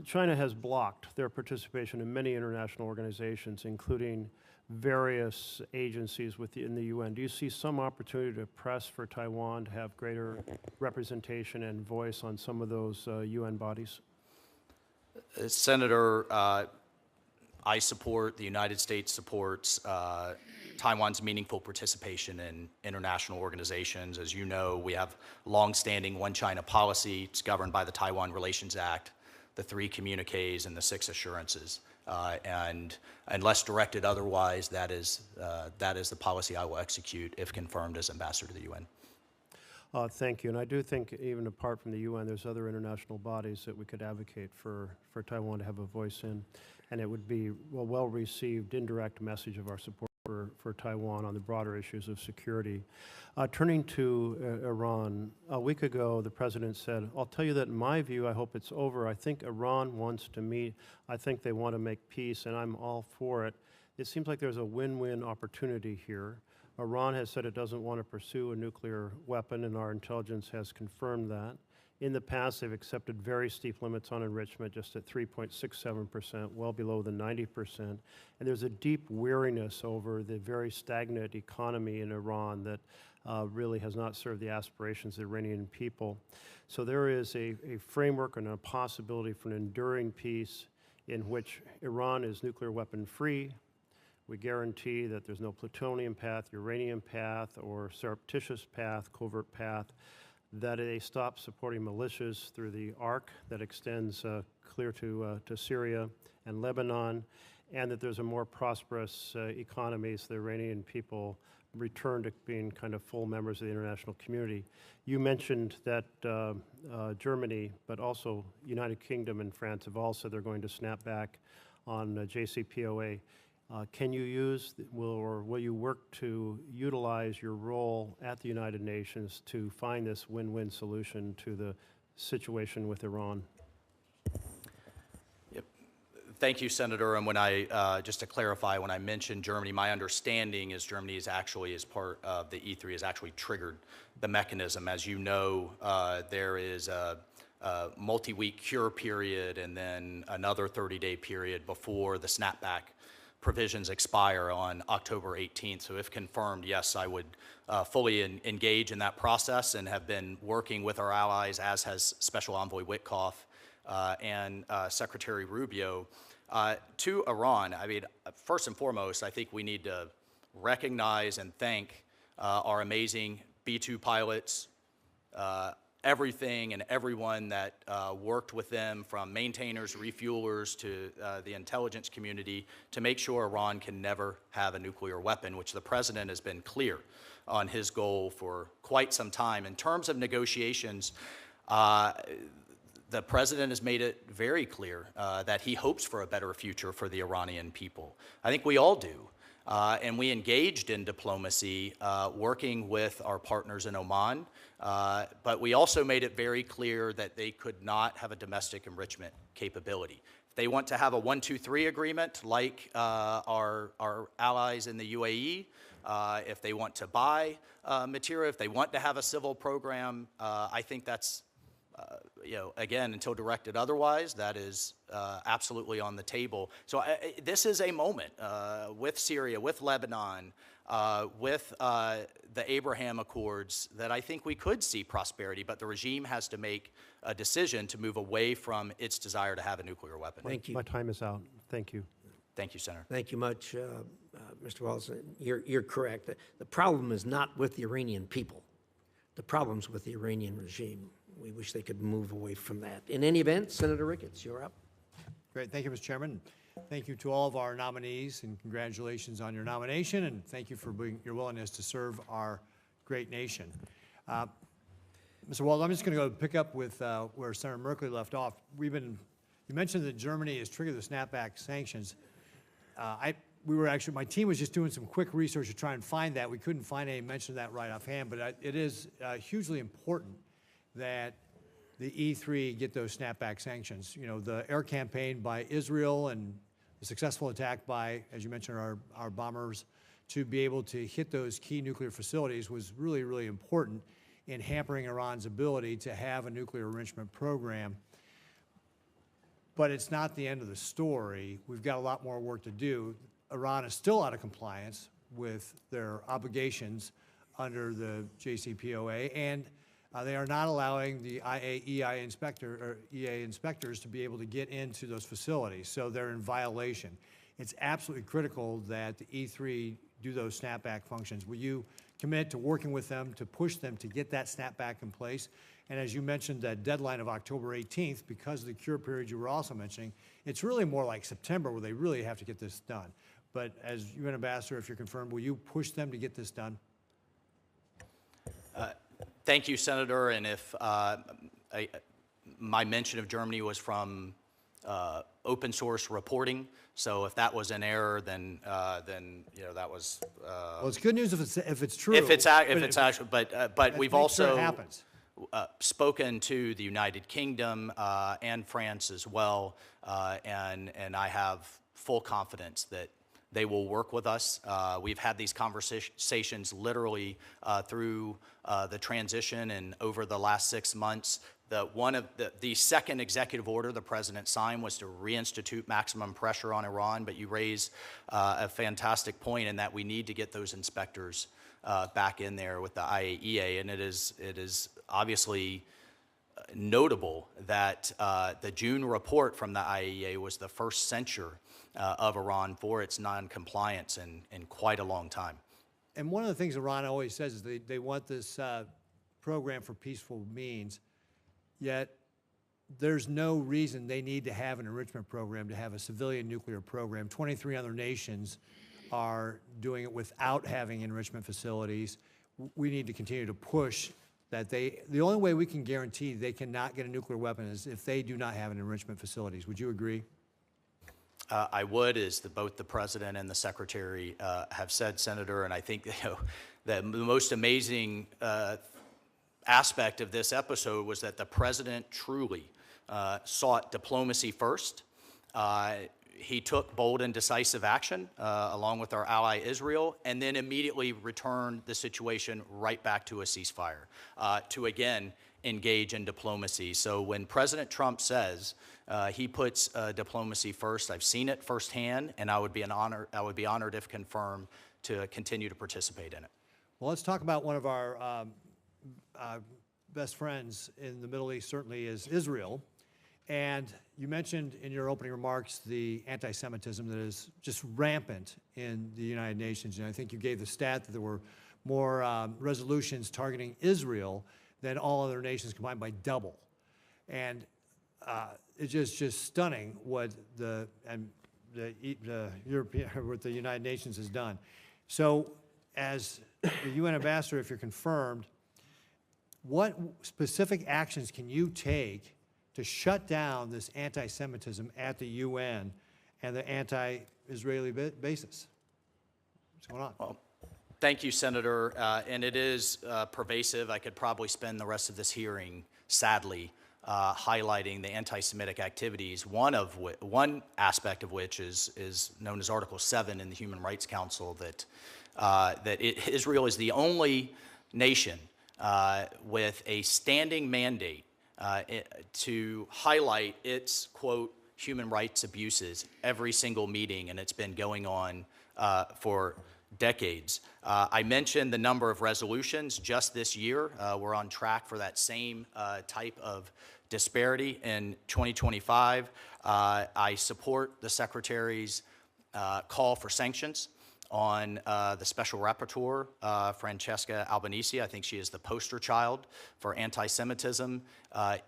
China has blocked their participation in many international organizations, including various agencies within the UN. Do you see some opportunity to press for Taiwan to have greater representation and voice on some of those UN bodies? Senator, I support, the United States supports Taiwan's meaningful participation in international organizations. As you know, we have longstanding One China policy. It's governed by the Taiwan Relations Act, the 3 communiques, and the 6 assurances. And unless directed otherwise, that is the policy I will execute if confirmed as ambassador to the UN. Thank you. And I do think even apart from the UN, there's other international bodies that we could advocate for Taiwan to have a voice in. And it would be a well-received indirect message of our support for Taiwan on the broader issues of security. Turning to Iran, a week ago the president said, "I'll tell you that in my view, I hope it's over. I think Iran wants to meet. I think they want to make peace, and I'm all for it." It seems like there's a win-win opportunity here. Iran has said it doesn't want to pursue a nuclear weapon, and our intelligence has confirmed that. In the past, they've accepted very steep limits on enrichment, just at 3.67%, well below the 90%. And there's a deep weariness over the very stagnant economy in Iran that really has not served the aspirations of the Iranian people. So there is a framework and a possibility for an enduring peace in which Iran is nuclear weapon free. We guarantee that there's no plutonium path, uranium path, or surreptitious path, covert path, that they stop supporting militias through the arc that extends clear to Syria and Lebanon, and that there's a more prosperous economy so the Iranian people return to being kind of full members of the international community. You mentioned that Germany, but also United Kingdom and France have all said they're going to snap back on JCPOA. Can you use, will you work to utilize your role at the United Nations to find this win-win solution to the situation with Iran? Yep. Thank you, Senator. And when just to clarify, when I mentioned Germany, my understanding is Germany is actually, as part of the E3, has actually triggered the mechanism. As you know, there is a multi-week cure period and then another 30-day period before the snapback provisions expire on October 18th. So if confirmed, yes, I would fully engage in that process and have been working with our allies, as has Special Envoy Witkoff and Secretary Rubio. To Iran, I mean, first and foremost, I think we need to recognize and thank our amazing B-2 pilots, everything and everyone that worked with them, from maintainers, refuelers, to the intelligence community, to make sure Iran can never have a nuclear weapon, which the president has been clear on his goal for quite some time. In terms of negotiations, the president has made it very clear that he hopes for a better future for the Iranian people. I think we all do. And we engaged in diplomacy, working with our partners in Oman, but we also made it very clear that they could not have a domestic enrichment capability. If they want to have a 1-2-3 agreement like our allies in the UAE, if they want to buy material, if they want to have a civil program, I think that's, again, until directed otherwise, that is absolutely on the table. So this is a moment with Syria, with Lebanon, with the Abraham Accords, that I think we could see prosperity, but the regime has to make a decision to move away from its desire to have a nuclear weapon. Thank you. My time is out. Thank you. Thank you, Senator. Thank you much, Mr. Waltz. You're correct. The problem is not with the Iranian people. The problem's with the Iranian regime. We wish they could move away from that. In any event, Senator Ricketts, you're up. Great. Thank you, Mr. Chairman. Thank you to all of our nominees, and congratulations on your nomination, and thank you for your willingness to serve our great nation. Mr. Waltz, I'm just going to go pick up with where Senator Merkley left off. You mentioned that Germany has triggered the snapback sanctions. My team was just doing some quick research to try and find that. We couldn't find any mention of that right offhand, but it is hugely important that the E3 get those snapback sanctions. You know, the air campaign by Israel and the successful attack by, as you mentioned, our bombers to be able to hit those key nuclear facilities was really, really important in hampering Iran's ability to have a nuclear enrichment program. But it's not the end of the story. We've got a lot more work to do. Iran is still out of compliance with their obligations under the JCPOA, and they are not allowing the EA inspectors to be able to get into those facilities, so they're in violation. It's absolutely critical that the E3 do those snapback functions. Will you commit to working with them to push them to get that snapback in place? And as you mentioned, that deadline of October 18th, because of the cure period you were also mentioning, it's really more like September where they really have to get this done. But as UN Ambassador, if you're confirmed, will you push them to get this done? Thank you, Senator. And if my mention of Germany was from open source reporting, so if that was an error, then that was. Well, it's good news if it's true. But we've also sure it happens. Spoken to the United Kingdom and France as well, and I have full confidence that they will work with us. We've had these conversations literally through the transition and over the last 6 months. The second executive order the president signed was to reinstitute maximum pressure on Iran, but you raise a fantastic point in that we need to get those inspectors back in there with the IAEA, and it is obviously notable that the June report from the IAEA was the first censure of Iran for its non-compliance in quite a long time. And one of the things Iran always says is they want this program for peaceful means, yet there's no reason they need to have an enrichment program to have a civilian nuclear program. 23 other nations are doing it without having enrichment facilities. We need to continue to push that the only way we can guarantee they cannot get a nuclear weapon is if they do not have an enrichment facilities. Would you agree? I would, as both the president and the secretary have said, Senator, and I think the most amazing aspect of this episode was that the president truly sought diplomacy first. He took bold and decisive action along with our ally Israel, and then immediately returned the situation right back to a ceasefire to again engage in diplomacy. So when President Trump says he puts diplomacy first, I've seen it firsthand, and I would be honored if confirmed to continue to participate in it. Well, let's talk about one of our best friends in the Middle East, certainly is Israel. And you mentioned in your opening remarks the anti-Semitism that is just rampant in the United Nations. And I think you gave the stat that there were more resolutions targeting Israel than all other nations combined by double. And it's just stunning what the European, what the United Nations has done. So, as the UN ambassador, if you're confirmed, what specific actions can you take to shut down this anti-Semitism at the UN and the anti-Israeli basis? What's going on? Well, thank you, Senator. And it is pervasive. I could probably spend the rest of this hearing, sadly, highlighting the anti-Semitic activities, one aspect of which is known as Article 7 in the Human Rights Council, that Israel is the only nation with a standing mandate to highlight its, quote, human rights abuses every single meeting, and it's been going on for decades. I mentioned the number of resolutions just this year. We're on track for that same type of disparity in 2025. I support the Secretary's call for sanctions on the Special Rapporteur, Francesca Albanese. I think she is the poster child for anti-Semitism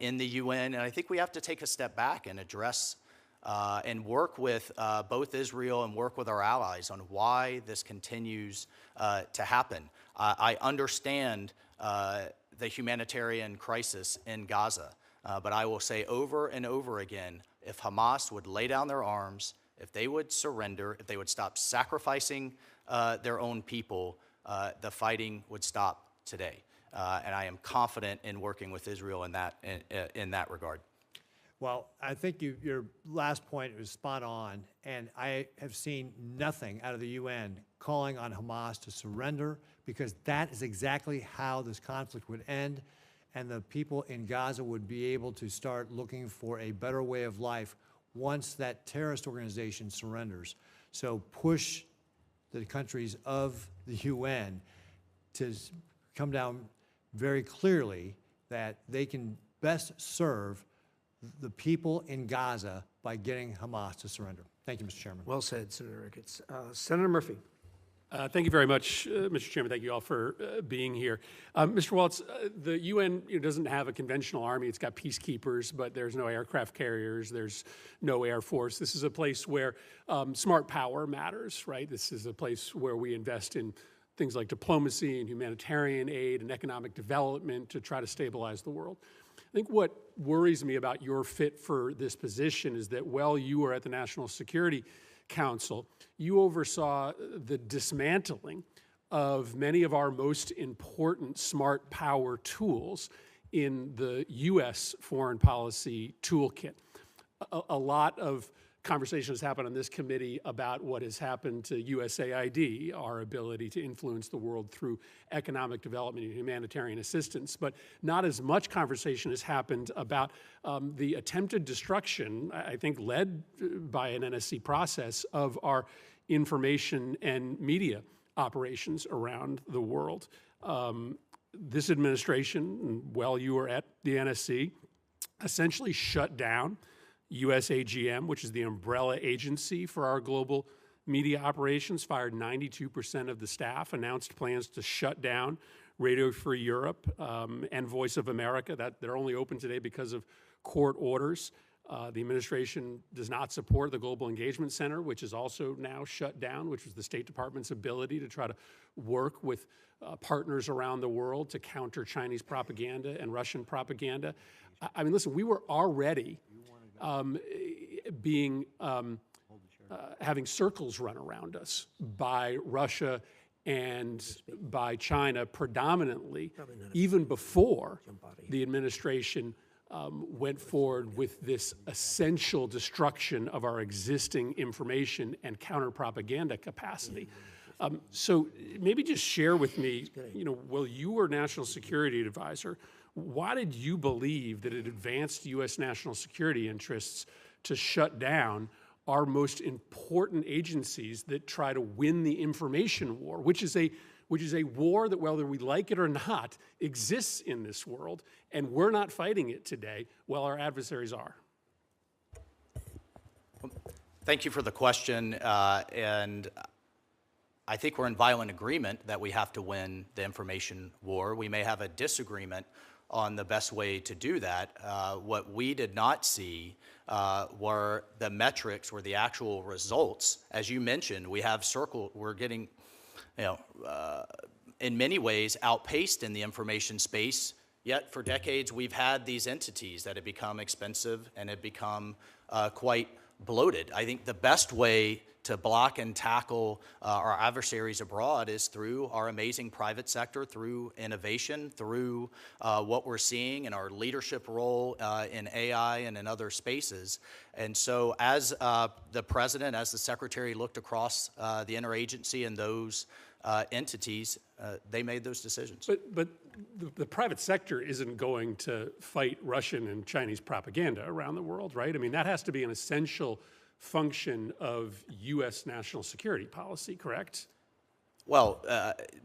in the UN. And I think we have to take a step back and address and work with both Israel and work with our allies on why this continues to happen. I understand the humanitarian crisis in Gaza, but I will say over and over again, if Hamas would lay down their arms, if they would surrender, if they would stop sacrificing their own people, the fighting would stop today. And I am confident in working with Israel in that regard. Well, I think your last point was spot on, and I have seen nothing out of the UN calling on Hamas to surrender, because that is exactly how this conflict would end, and the people in Gaza would be able to start looking for a better way of life once that terrorist organization surrenders. So push the countries of the UN to come down very clearly that they can best serve the people in Gaza by getting Hamas to surrender. Thank you, Mr. Chairman. Well said, Senator Ricketts. Senator Murphy. Thank you very much, Mr. Chairman. Thank you all for being here. Mr. Waltz, the UN doesn't have a conventional army. It's got peacekeepers, but there's no aircraft carriers. There's no air force. This is a place where smart power matters, right? This is a place where we invest in things like diplomacy and humanitarian aid and economic development to try to stabilize the world. I think what worries me about your fit for this position is that while you were at the National Security Council, you oversaw the dismantling of many of our most important smart power tools in the U.S. foreign policy toolkit. A lot of conversation has happened on this committee about what has happened to USAID, our ability to influence the world through economic development and humanitarian assistance, but not as much conversation has happened about the attempted destruction, I think led by an NSC process, of our information and media operations around the world. This administration, while you were at the NSC, essentially shut down USAGM, which is the umbrella agency for our global media operations, fired 92% of the staff, announced plans to shut down Radio Free Europe and Voice of America. That they're only open today because of court orders. The administration does not support the Global Engagement Center, which is also now shut down, which was the State Department's ability to try to work with partners around the world to counter Chinese propaganda and Russian propaganda. I mean, listen, we were already having circles run around us by Russia and by China predominantly, even before the administration went forward with this essential destruction of our existing information and counter-propaganda capacity. So maybe just share with me, while you were National Security Advisor, why did you believe that it advanced U.S. national security interests to shut down our most important agencies that try to win the information war, which is a war that, whether we like it or not, exists in this world, and we're not fighting it today while our adversaries are? Thank you for the question, and I think we're in violent agreement that we have to win the information war. We may have a disagreement on the best way to do that. What we did not see were the metrics, were the actual results. As you mentioned, we're getting, in many ways outpaced in the information space, yet for decades we've had these entities that have become expensive and have become quite bloated. I think the best way to block and tackle our adversaries abroad is through our amazing private sector, through innovation, through what we're seeing in our leadership role in AI and in other spaces. And so as the president, as the secretary looked across the interagency and those entities, they made those decisions. But the private sector isn't going to fight Russian and Chinese propaganda around the world, right? I mean, that has to be an essential function of U.S. national security policy, correct? Well,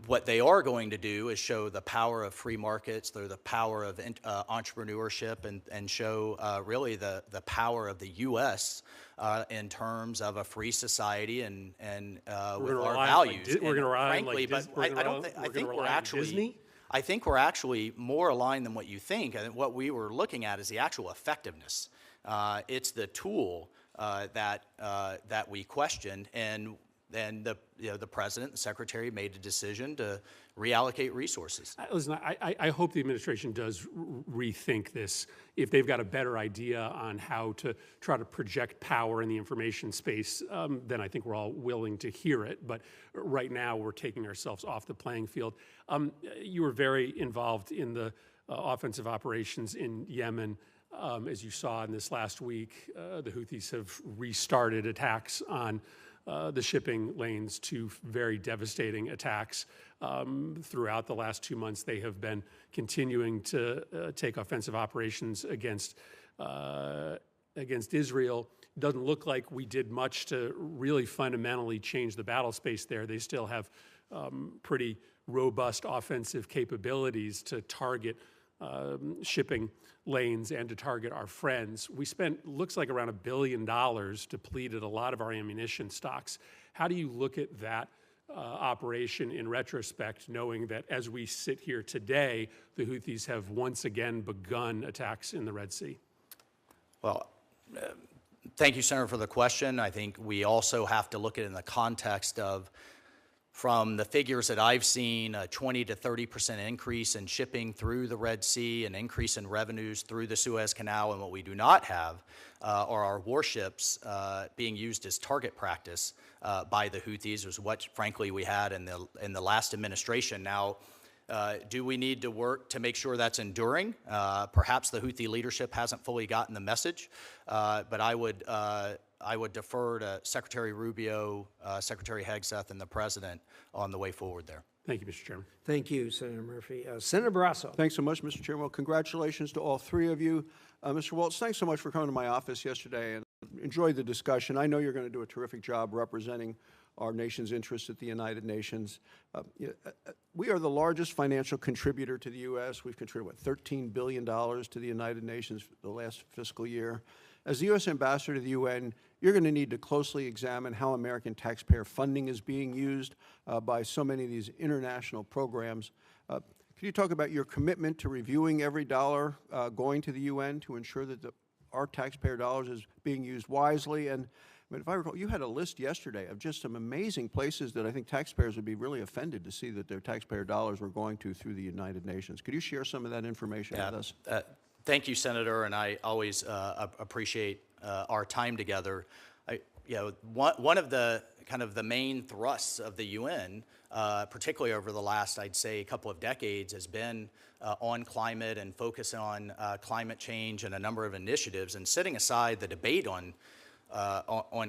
what they are going to do is show the power of free markets, the power of entrepreneurship, and show really the power of the U.S. In terms of a free society and with our values. We're going to rely on frankly, but I think we're actually more aligned than what you think. I think what we were looking at is the actual effectiveness. It's the tool that we questioned, and the president, the secretary, made a decision to reallocate resources. Listen, I hope the administration does rethink this if they've got a better idea on how to try to project power in the information space. Then I think we're all willing to hear it. But right now, we're taking ourselves off the playing field. You were very involved in the offensive operations in Yemen. As you saw in this last week, the Houthis have restarted attacks on the shipping lanes, two very devastating attacks. Throughout the last 2 months, they have been continuing to take offensive operations against Israel. Doesn't look like we did much to really fundamentally change the battle space there. They still have pretty robust offensive capabilities to target shipping lanes and to target our friends. We spent, looks like, around $1 billion, depleted a lot of our ammunition stocks. How do you look at that operation in retrospect, knowing that as we sit here today, the Houthis have once again begun attacks in the Red Sea? Well, thank you, Senator, for the question. I think we also have to look at it in the context of, from the figures that I've seen, a 20 to 30% increase in shipping through the Red Sea, an increase in revenues through the Suez Canal, and what we do not have are our warships being used as target practice by the Houthis, is what, frankly, we had in the last administration. Now, do we need to work to make sure that's enduring? Perhaps the Houthi leadership hasn't fully gotten the message, but I would defer to Secretary Rubio, Secretary Hegseth, and the President on the way forward there. Thank you, Mr. Chairman. Thank you, Senator Murphy. Senator Barrasso. Thanks so much, Mr. Chairman. Well, congratulations to all three of you. Mr. Waltz, thanks so much for coming to my office yesterday, and enjoyed the discussion. I know you're going to do a terrific job representing our nation's interests at the United Nations. We are the largest financial contributor to the U.S. We've contributed, $13 billion to the United Nations the last fiscal year. As the U.S. ambassador to the UN, you're going to need to closely examine how American taxpayer funding is being used by so many of these international programs. Can you talk about your commitment to reviewing every dollar going to the UN to ensure that our taxpayer dollars is being used wisely? And I mean, if I recall, you had a list yesterday of just some amazing places that I think taxpayers would be really offended to see that their taxpayer dollars were going to through the United Nations. Could you share some of that information with us? Thank you, Senator, and I always appreciate our time together. One of the kind of the main thrusts of the UN, particularly over the last, I'd say, couple of decades, has been on climate and focus on climate change and a number of initiatives. And setting aside the debate on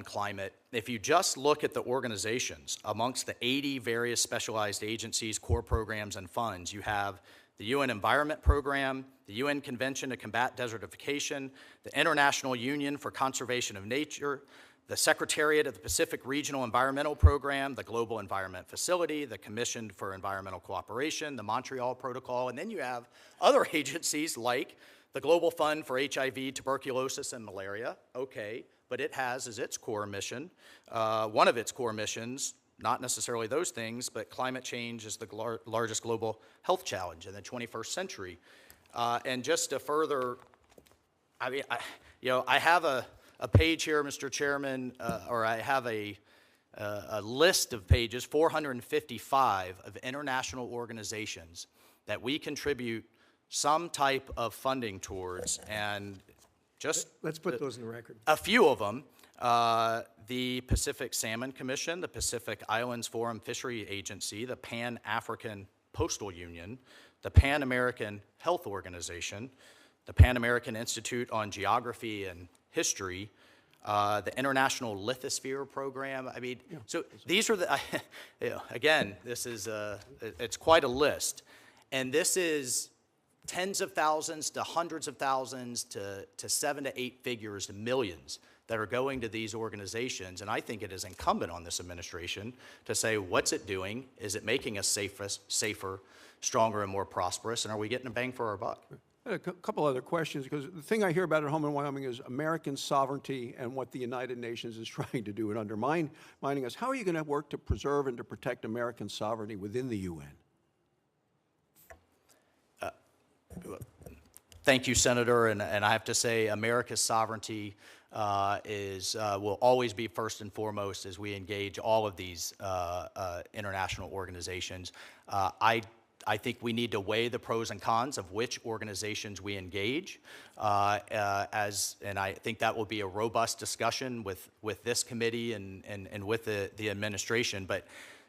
climate, if you just look at the organizations, amongst the 80 various specialized agencies, core programs, and funds, you have the UN Environment Program, the UN Convention to Combat Desertification, the International Union for Conservation of Nature, the Secretariat of the Pacific Regional Environmental Program, the Global Environment Facility, the Commission for Environmental Cooperation, the Montreal Protocol, and then you have other agencies like the Global Fund for HIV, Tuberculosis, and Malaria. Okay, but it has as its core mission, one of its core missions, not necessarily those things, but climate change is the largest global health challenge in the 21st century. And just to further, I mean, I have a page here, Mr. Chairman, or I have a list of pages, 455 of international organizations that we contribute some type of funding towards, and just Let's put those in the record. a few of them, the Pacific Salmon Commission, the Pacific Islands Forum Fishery Agency, the Pan-African Postal Union, the Pan-American Health Organization, the Pan-American Institute on Geography and History, the International Lithosphere Program. I mean, so these are the, again, this is, it's quite a list. And this is tens of thousands to hundreds of thousands to 7 to 8 figures to millions that are going to these organizations. And I think it is incumbent on this administration to say, what's it doing? Is it making us safer, stronger, and more prosperous? And are we getting a bang for our buck? A couple other questions, because the thing I hear about at home in Wyoming is American sovereignty and what the United Nations is trying to do and undermining us. How are you going to work to preserve and to protect American sovereignty within the UN? Thank you, Senator. And I have to say, America's sovereignty will always be first and foremost as we engage all of these international organizations. I think we need to weigh the pros and cons of which organizations we engage, and I think that will be a robust discussion with this committee and with the administration. But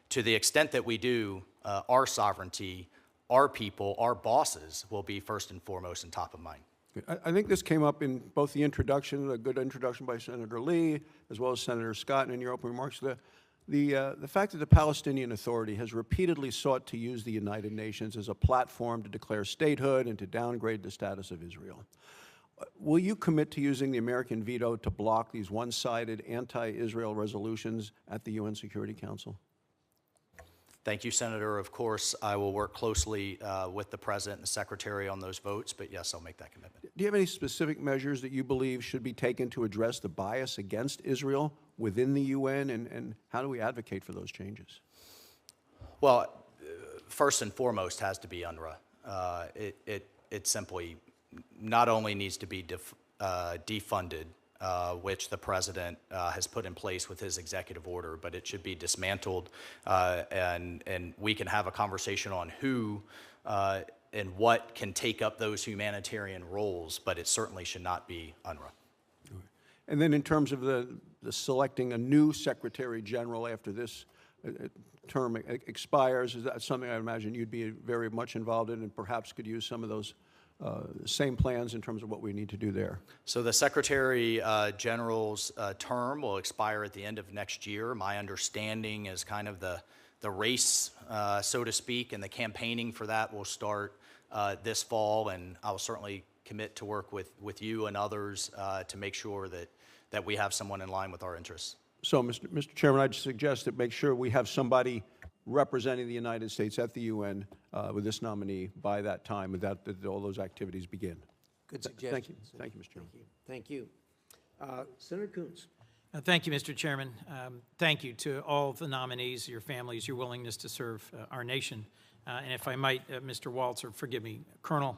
to the extent that we do, our sovereignty, our people, our bosses will be first and foremost and top of mind. I think this came up in both the introduction, a good introduction by Senator Lee, as well as Senator Scott, and in your opening remarks. The fact that the Palestinian Authority has repeatedly sought to use the United Nations as a platform to declare statehood and to downgrade the status of Israel. Will you commit to using the American veto to block these one-sided anti-Israel resolutions at the UN Security Council? Thank you, Senator. Of course, I will work closely with the President and the Secretary on those votes, but yes, I'll make that commitment. Do you have any specific measures that you believe should be taken to address the bias against Israel within the UN, and how do we advocate for those changes? Well, first and foremost has to be UNRWA. It simply not only needs to be defunded, which the President has put in place with his executive order, but it should be dismantled, and we can have a conversation on who and what can take up those humanitarian roles, but it certainly should not be UNRWA. And then in terms of the selecting a new Secretary General after this term expires, is that something I imagine you'd be very much involved in and perhaps could use some of those same plans in terms of what we need to do there? So the Secretary General's term will expire at the end of next year. My understanding is kind of the race, so to speak, and the campaigning for that will start this fall, and I'll certainly commit to work with you and others to make sure that we have someone in line with our interests. So, Mr. Chairman, I'd suggest that make sure we have somebody representing the United States at the UN with this nominee by that time, with that all those activities begin. Good suggestion. Thank you. Thank you, Mr. Chairman. Thank you. Senator Coons. Thank you, Mr. Chairman. Thank you to all of the nominees, your families, your willingness to serve our nation. And if I might, Mr. Waltz, or forgive me, Colonel,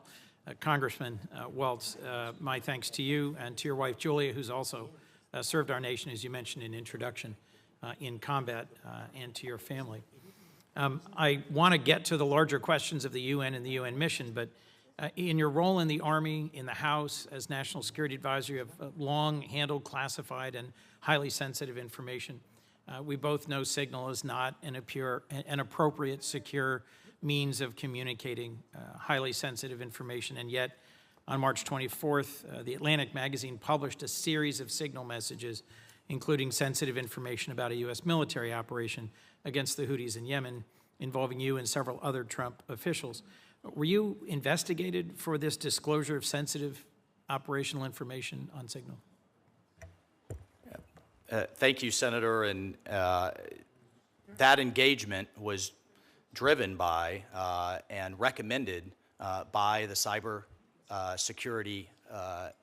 Congressman Waltz, my thanks to you and to your wife, Julia, who's also served our nation, as you mentioned in introduction, in combat, and to your family. I want to get to the larger questions of the UN and the UN mission, but in your role in the Army, in the House, as National Security Advisor, you have long handled classified and highly sensitive information. We both know Signal is not an appropriate, secure means of communicating highly sensitive information, and yet on March 24th, the Atlantic magazine published a series of Signal messages, including sensitive information about a U.S. military operation against the Houthis in Yemen, involving you and several other Trump officials. Were you investigated for this disclosure of sensitive operational information on Signal? Thank you, Senator. And that engagement was driven by and recommended by the Cyber Security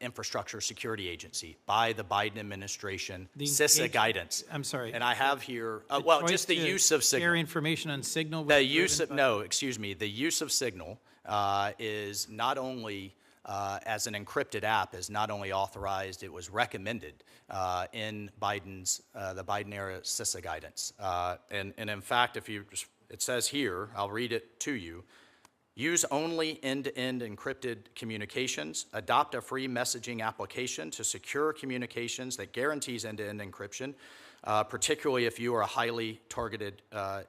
Infrastructure Security Agency, by the Biden administration, CISA guidance. I'm sorry. And I have here, well, just the use of Signal. Share information on Signal. The use of, no, excuse me, the use of Signal is not only as an encrypted app, is not only authorized, it was recommended in Biden's, the Biden-era CISA guidance. And in fact, if you just, it says here, I'll read it to you, use only end-to-end encrypted communications, adopt a free messaging application to secure communications that guarantees end-to-end encryption, particularly if you are a highly targeted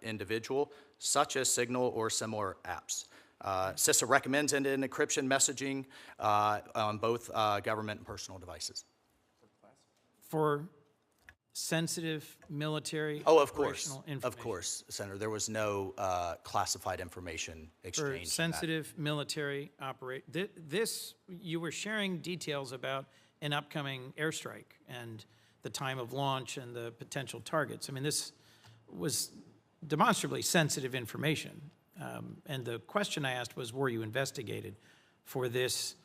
individual, such as Signal or similar apps. CISA recommends end-to-end encryption messaging on both government and personal devices. For sensitive military Oh, of course, operational information. Senator. There was no classified information exchange. For sensitive military this, you were sharing details about an upcoming airstrike and the time of launch and the potential targets. I mean, this was demonstrably sensitive information. And the question I asked was, were you investigated for this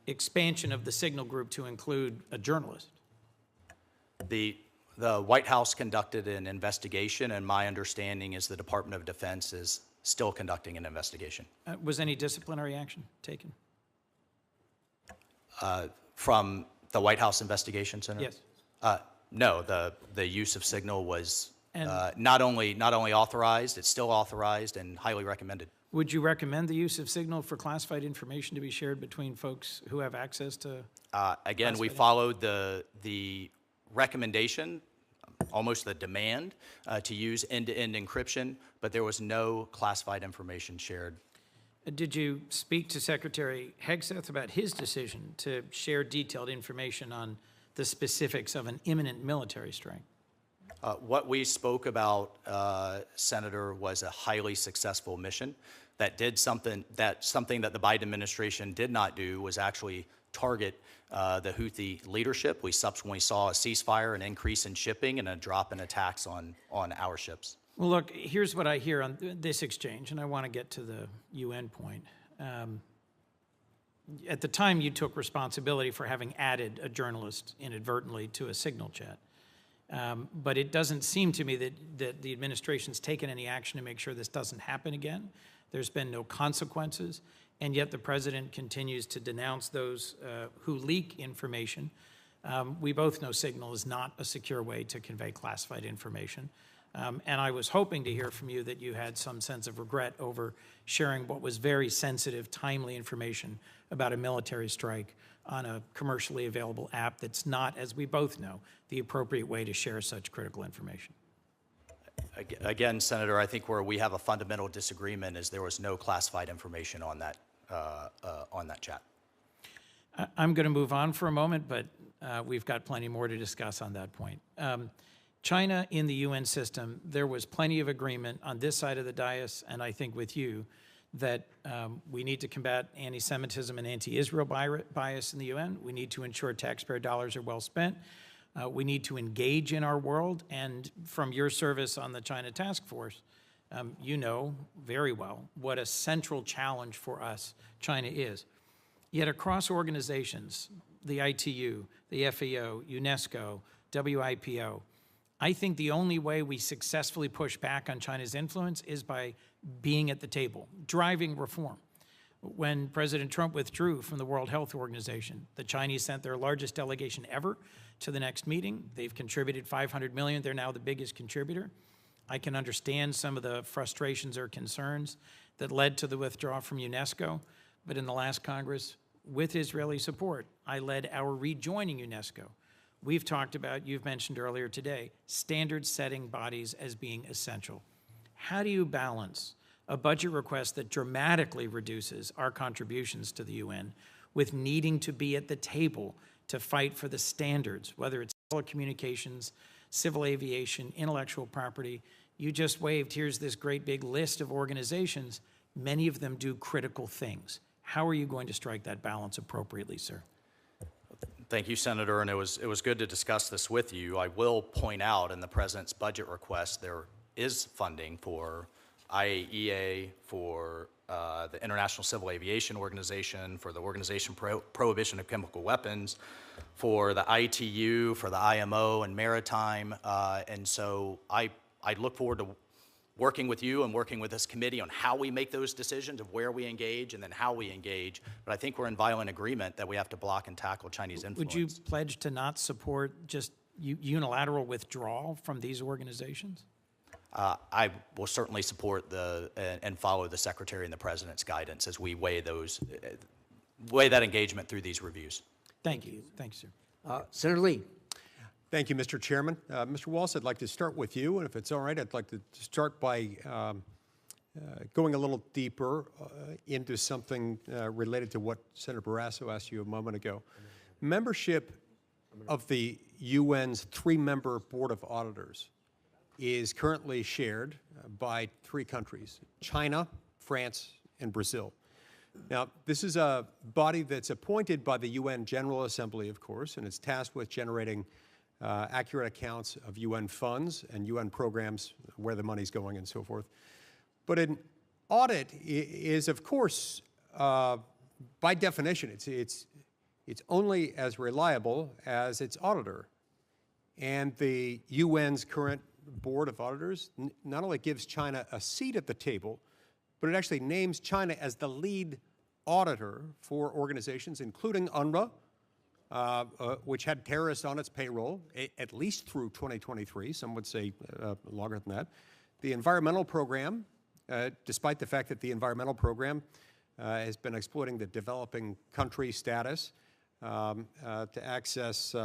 expansion of the Signal Group to include a journalist? The White House conducted an investigation, and my understanding is the Department of Defense is still conducting an investigation. Was any disciplinary action taken? From the White House investigation, Senator? Yes. No, the use of Signal was not only authorized, it's still authorized and highly recommended. Would you recommend the use of Signal for classified information to be shared between folks who have access to? Again, we followed the recommendation, almost the demand, to use end-to-end encryption, but there was no classified information shared. Did you speak to Secretary Hegseth about his decision to share detailed information on the specifics of an imminent military strike? What we spoke about, Senator, was a highly successful mission that did something that the Biden administration did not do, was actually target the Houthi leadership. We subsequently saw a ceasefire, an increase in shipping, and a drop in attacks on our ships. Well, look, here's what I hear on this exchange, and I want to get to the UN point. At the time, you took responsibility for having added a journalist inadvertently to a Signal chat. But it doesn't seem to me that the administration's taken any action to make sure this doesn't happen again. There's been no consequences, and yet the president continues to denounce those who leak information. We both know Signal is not a secure way to convey classified information. And I was hoping to hear from you that you had some sense of regret over sharing what was very sensitive, timely information about a military strike on a commercially available app that's not, as we both know, the appropriate way to share such critical information. Again, Senator, I think where we have a fundamental disagreement is there was no classified information on that chat. I'm going to move on for a moment, but we've got plenty more to discuss on that point. China in the UN system, there was plenty of agreement on this side of the dais, and I think with you, that we need to combat anti-Semitism and anti-Israel bias in the UN. We need to ensure taxpayer dollars are well spent. We need to engage in our world, and from your service on the China Task Force, you know very well what a central challenge for us China is. Yet across organizations, the ITU, the FAO, UNESCO, WIPO, I think the only way we successfully push back on China's influence is by being at the table, driving reform. When President Trump withdrew from the World Health Organization, the Chinese sent their largest delegation ever to the next meeting. They've contributed $500 million. They're now the biggest contributor. I can understand some of the frustrations or concerns that led to the withdrawal from UNESCO, but in the last Congress, with Israeli support, I led our rejoining UNESCO. We've talked about, you've mentioned earlier today, standard-setting bodies as being essential. How do you balance a budget request that dramatically reduces our contributions to the UN with needing to be at the table to fight for the standards, whether it's telecommunications, civil aviation, intellectual property? You just waved, here's this great big list of organizations. Many of them do critical things. How are you going to strike that balance appropriately, sir? Thank you, Senator, and it was good to discuss this with you. I will point out in the President's budget request there is funding for IAEA, for the International Civil Aviation Organization, for the Organization Prohibition of Chemical Weapons, for the ITU, for the IMO and Maritime, and so I look forward to working with you and working with this committee on how we make those decisions of where we engage and then how we engage. But I think we're in violent agreement that we have to block and tackle Chinese influence. Would you pledge to not support just unilateral withdrawal from these organizations? I will certainly support and follow the Secretary and the President's guidance as we weigh that engagement through these reviews. Thank you. Thank you, sir. Senator Lee. Thank you, Mr. Chairman. Mr. Waltz, I'd like to start with you, and if it's all right, I'd like to start by going a little deeper into something related to what Senator Barrasso asked you a moment ago. Membership of the UN's 3-member Board of Auditors is currently shared by 3 countries, China, France, and Brazil. Now, this is a body that's appointed by the UN General Assembly, of course, and it's tasked with generating accurate accounts of UN funds and UN programs, where the money's going and so forth. But an audit is, of course, by definition, it's only as reliable as its auditor. And the UN's current Board of Auditors not only gives China a seat at the table, but it actually names China as the lead auditor for organizations, including UNRWA, which had terrorists on its payroll, at least through 2023. Some would say longer than that. The environmental program, despite the fact that the environmental program has been exploiting the developing country status to access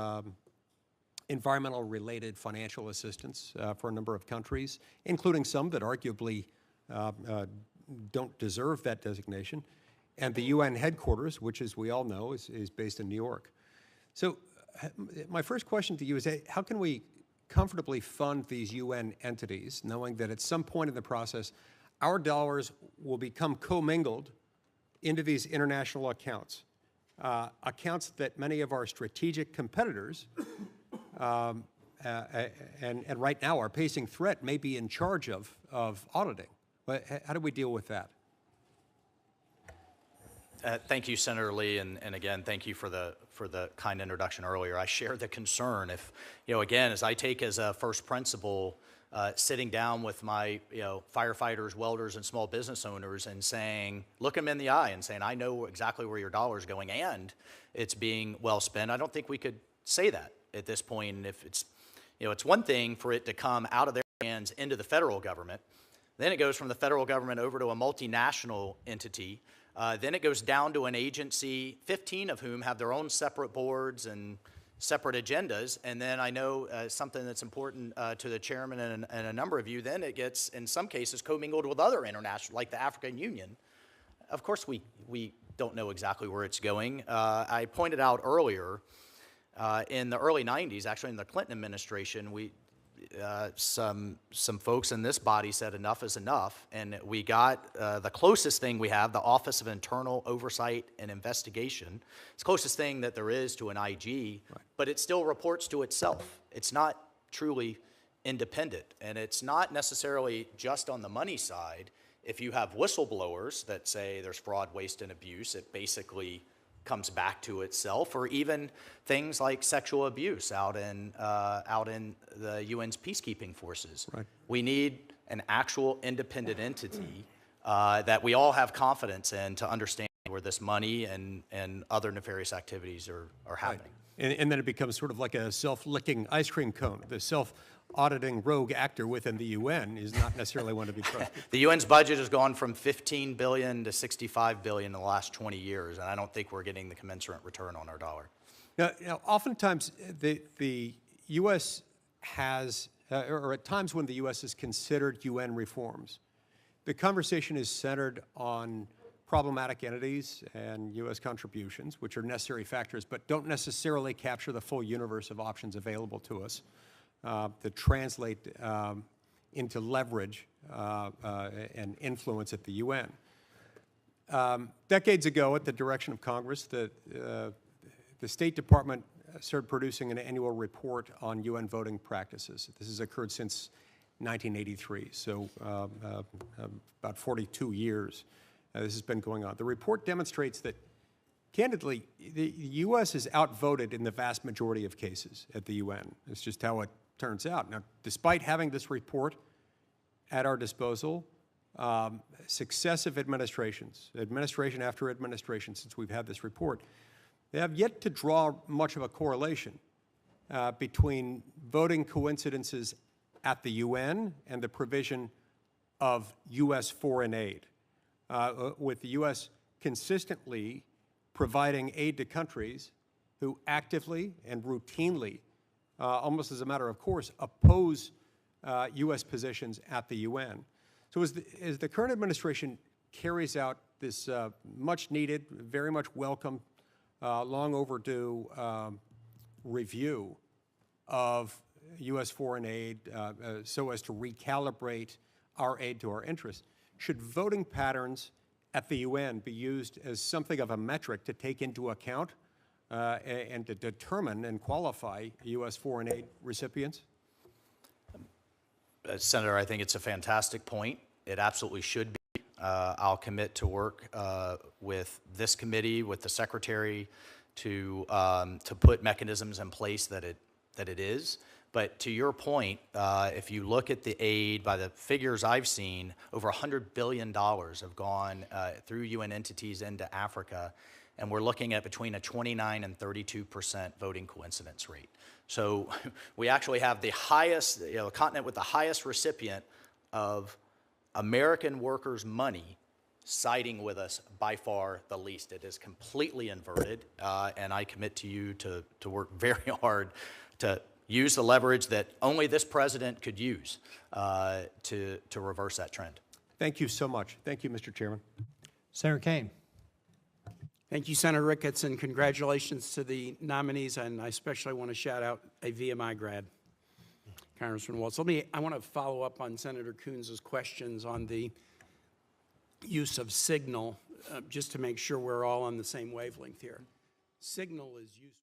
environmental-related financial assistance for a number of countries, including some that arguably don't deserve that designation. And the UN headquarters, which, as we all know, is based in New York. So my first question to you is, how can we comfortably fund these UN entities, knowing that at some point in the process, our dollars will become commingled into these international accounts, accounts that many of our strategic competitors and right now our pacing threat may be in charge of auditing? How do we deal with that? Thank you, Senator Lee, and again, thank you for the kind introduction earlier. I share the concern. If, again, as I take as a first principle, sitting down with my, firefighters, welders, and small business owners and saying, look them in the eye and saying, I know exactly where your dollar's going and it's being well spent. I don't think we could say that at this point. And if it's, it's one thing for it to come out of their hands into the federal government, then it goes from the federal government over to a multinational entity. Then it goes down to an agency, 15 of whom have their own separate boards and separate agendas. And then I know something that's important to the chairman and a number of you, then it gets, in some cases, commingled with other international, like the African Union. Of course, we don't know exactly where it's going. I pointed out earlier, in the early 90s, actually in the Clinton administration, some folks in this body said enough is enough, and we got the closest thing we have, the Office of Internal Oversight and Investigation. It's the closest thing that there is to an IG, right, but it still reports to itself. It's not truly independent, and it's not necessarily just on the money side. If you have whistleblowers that say there's fraud, waste, and abuse, it basically comes back to itself, or even things like sexual abuse out in the UN's peacekeeping forces. Right. We need an actual independent entity that we all have confidence in to understand where this money and other nefarious activities are happening. Right. And then it becomes sort of like a self-licking ice cream cone. The self-auditing rogue actor within the UN is not necessarily one to be trusted. The UN's budget has gone from $15 billion to $65 billion in the last 20 years, and I don't think we're getting the commensurate return on our dollar. Now oftentimes the U.S. has, or at times when the U.S. has considered UN reforms, the conversation is centered on problematic entities and U.S. contributions, which are necessary factors, but don't necessarily capture the full universe of options available to us that translate into leverage and influence at the UN. Decades ago, at the direction of Congress, the State Department started producing an annual report on UN voting practices. This has occurred since 1983, so about 42 years. This has been going on. The report demonstrates that, candidly, the U.S. is outvoted in the vast majority of cases at the UN. It's just how it turns out. Now, despite having this report, at our disposal successive administrations, administration after administration since we've had this report. They have yet to draw much of a correlation between voting coincidences at the UN and the provision of U.S. foreign aid, with the U.S. consistently providing aid to countries who actively and routinely, almost as a matter of course, oppose U.S. positions at the UN. So as the current administration carries out this much needed, very much welcome, long overdue review of U.S. foreign aid so as to recalibrate our aid to our interests, should voting patterns at the UN be used as something of a metric to take into account and to determine and qualify U.S. foreign aid recipients? Senator, I think it's a fantastic point. It absolutely should be. I'll commit to work with this committee, with the Secretary, to put mechanisms in place that it is. But to your point, if you look at the aid, by the figures I've seen, over $100 billion have gone through UN entities into Africa, and we're looking at between a 29 and 32% voting coincidence rate. So we actually have the highest, the continent with the highest recipient of American workers' money siding with us by far the least. It is completely inverted, and I commit to you to work very hard to use the leverage that only this president could use to reverse that trend. Thank you so much. Thank you, Mr. Chairman. Senator Kane. Thank you, Senator Ricketts, and congratulations to the nominees, and I especially want to shout out a VMI grad, Congressman Waltz. I want to follow up on Senator Coons' questions on the use of signal, just to make sure we're all on the same wavelength here. Signal is used.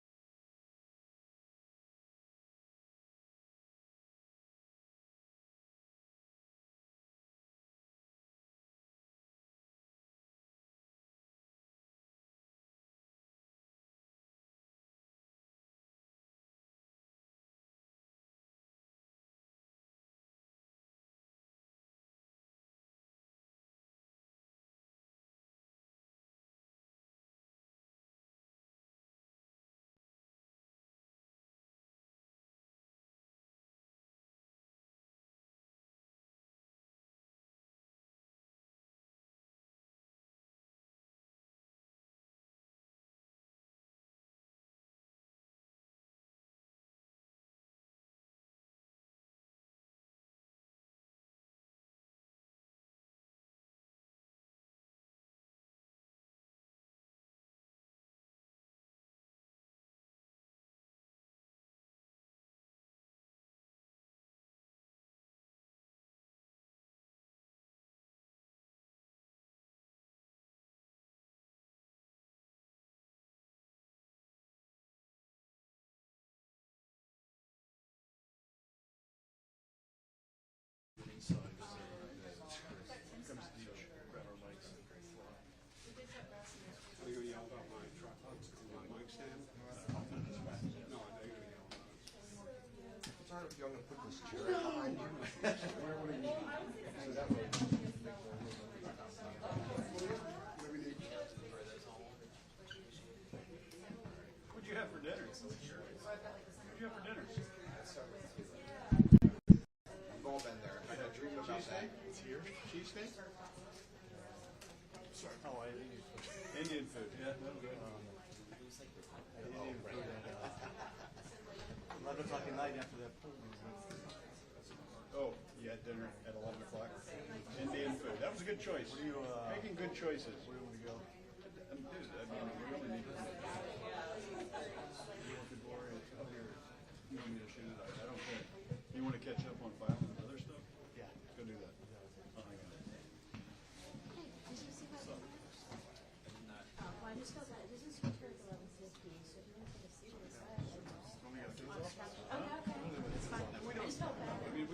What'd you have for dinner? We've all been there. I had a dream about that. It's here. Cheesesteak? Sorry. Oh, Indian food. Yeah, no good. Indian food. 11 o'clock at night after that. Oh, you had dinner at 11 o'clock? Indian food. That was a good choice. What are you, making good choices. Where do we go? We really need to. You want the glory of here? You want me to shoot it? I don't care. You want to catch up on files and other stuff? Yeah. Go do that. I'll hang out. Hey, did you see that? Well, I just got that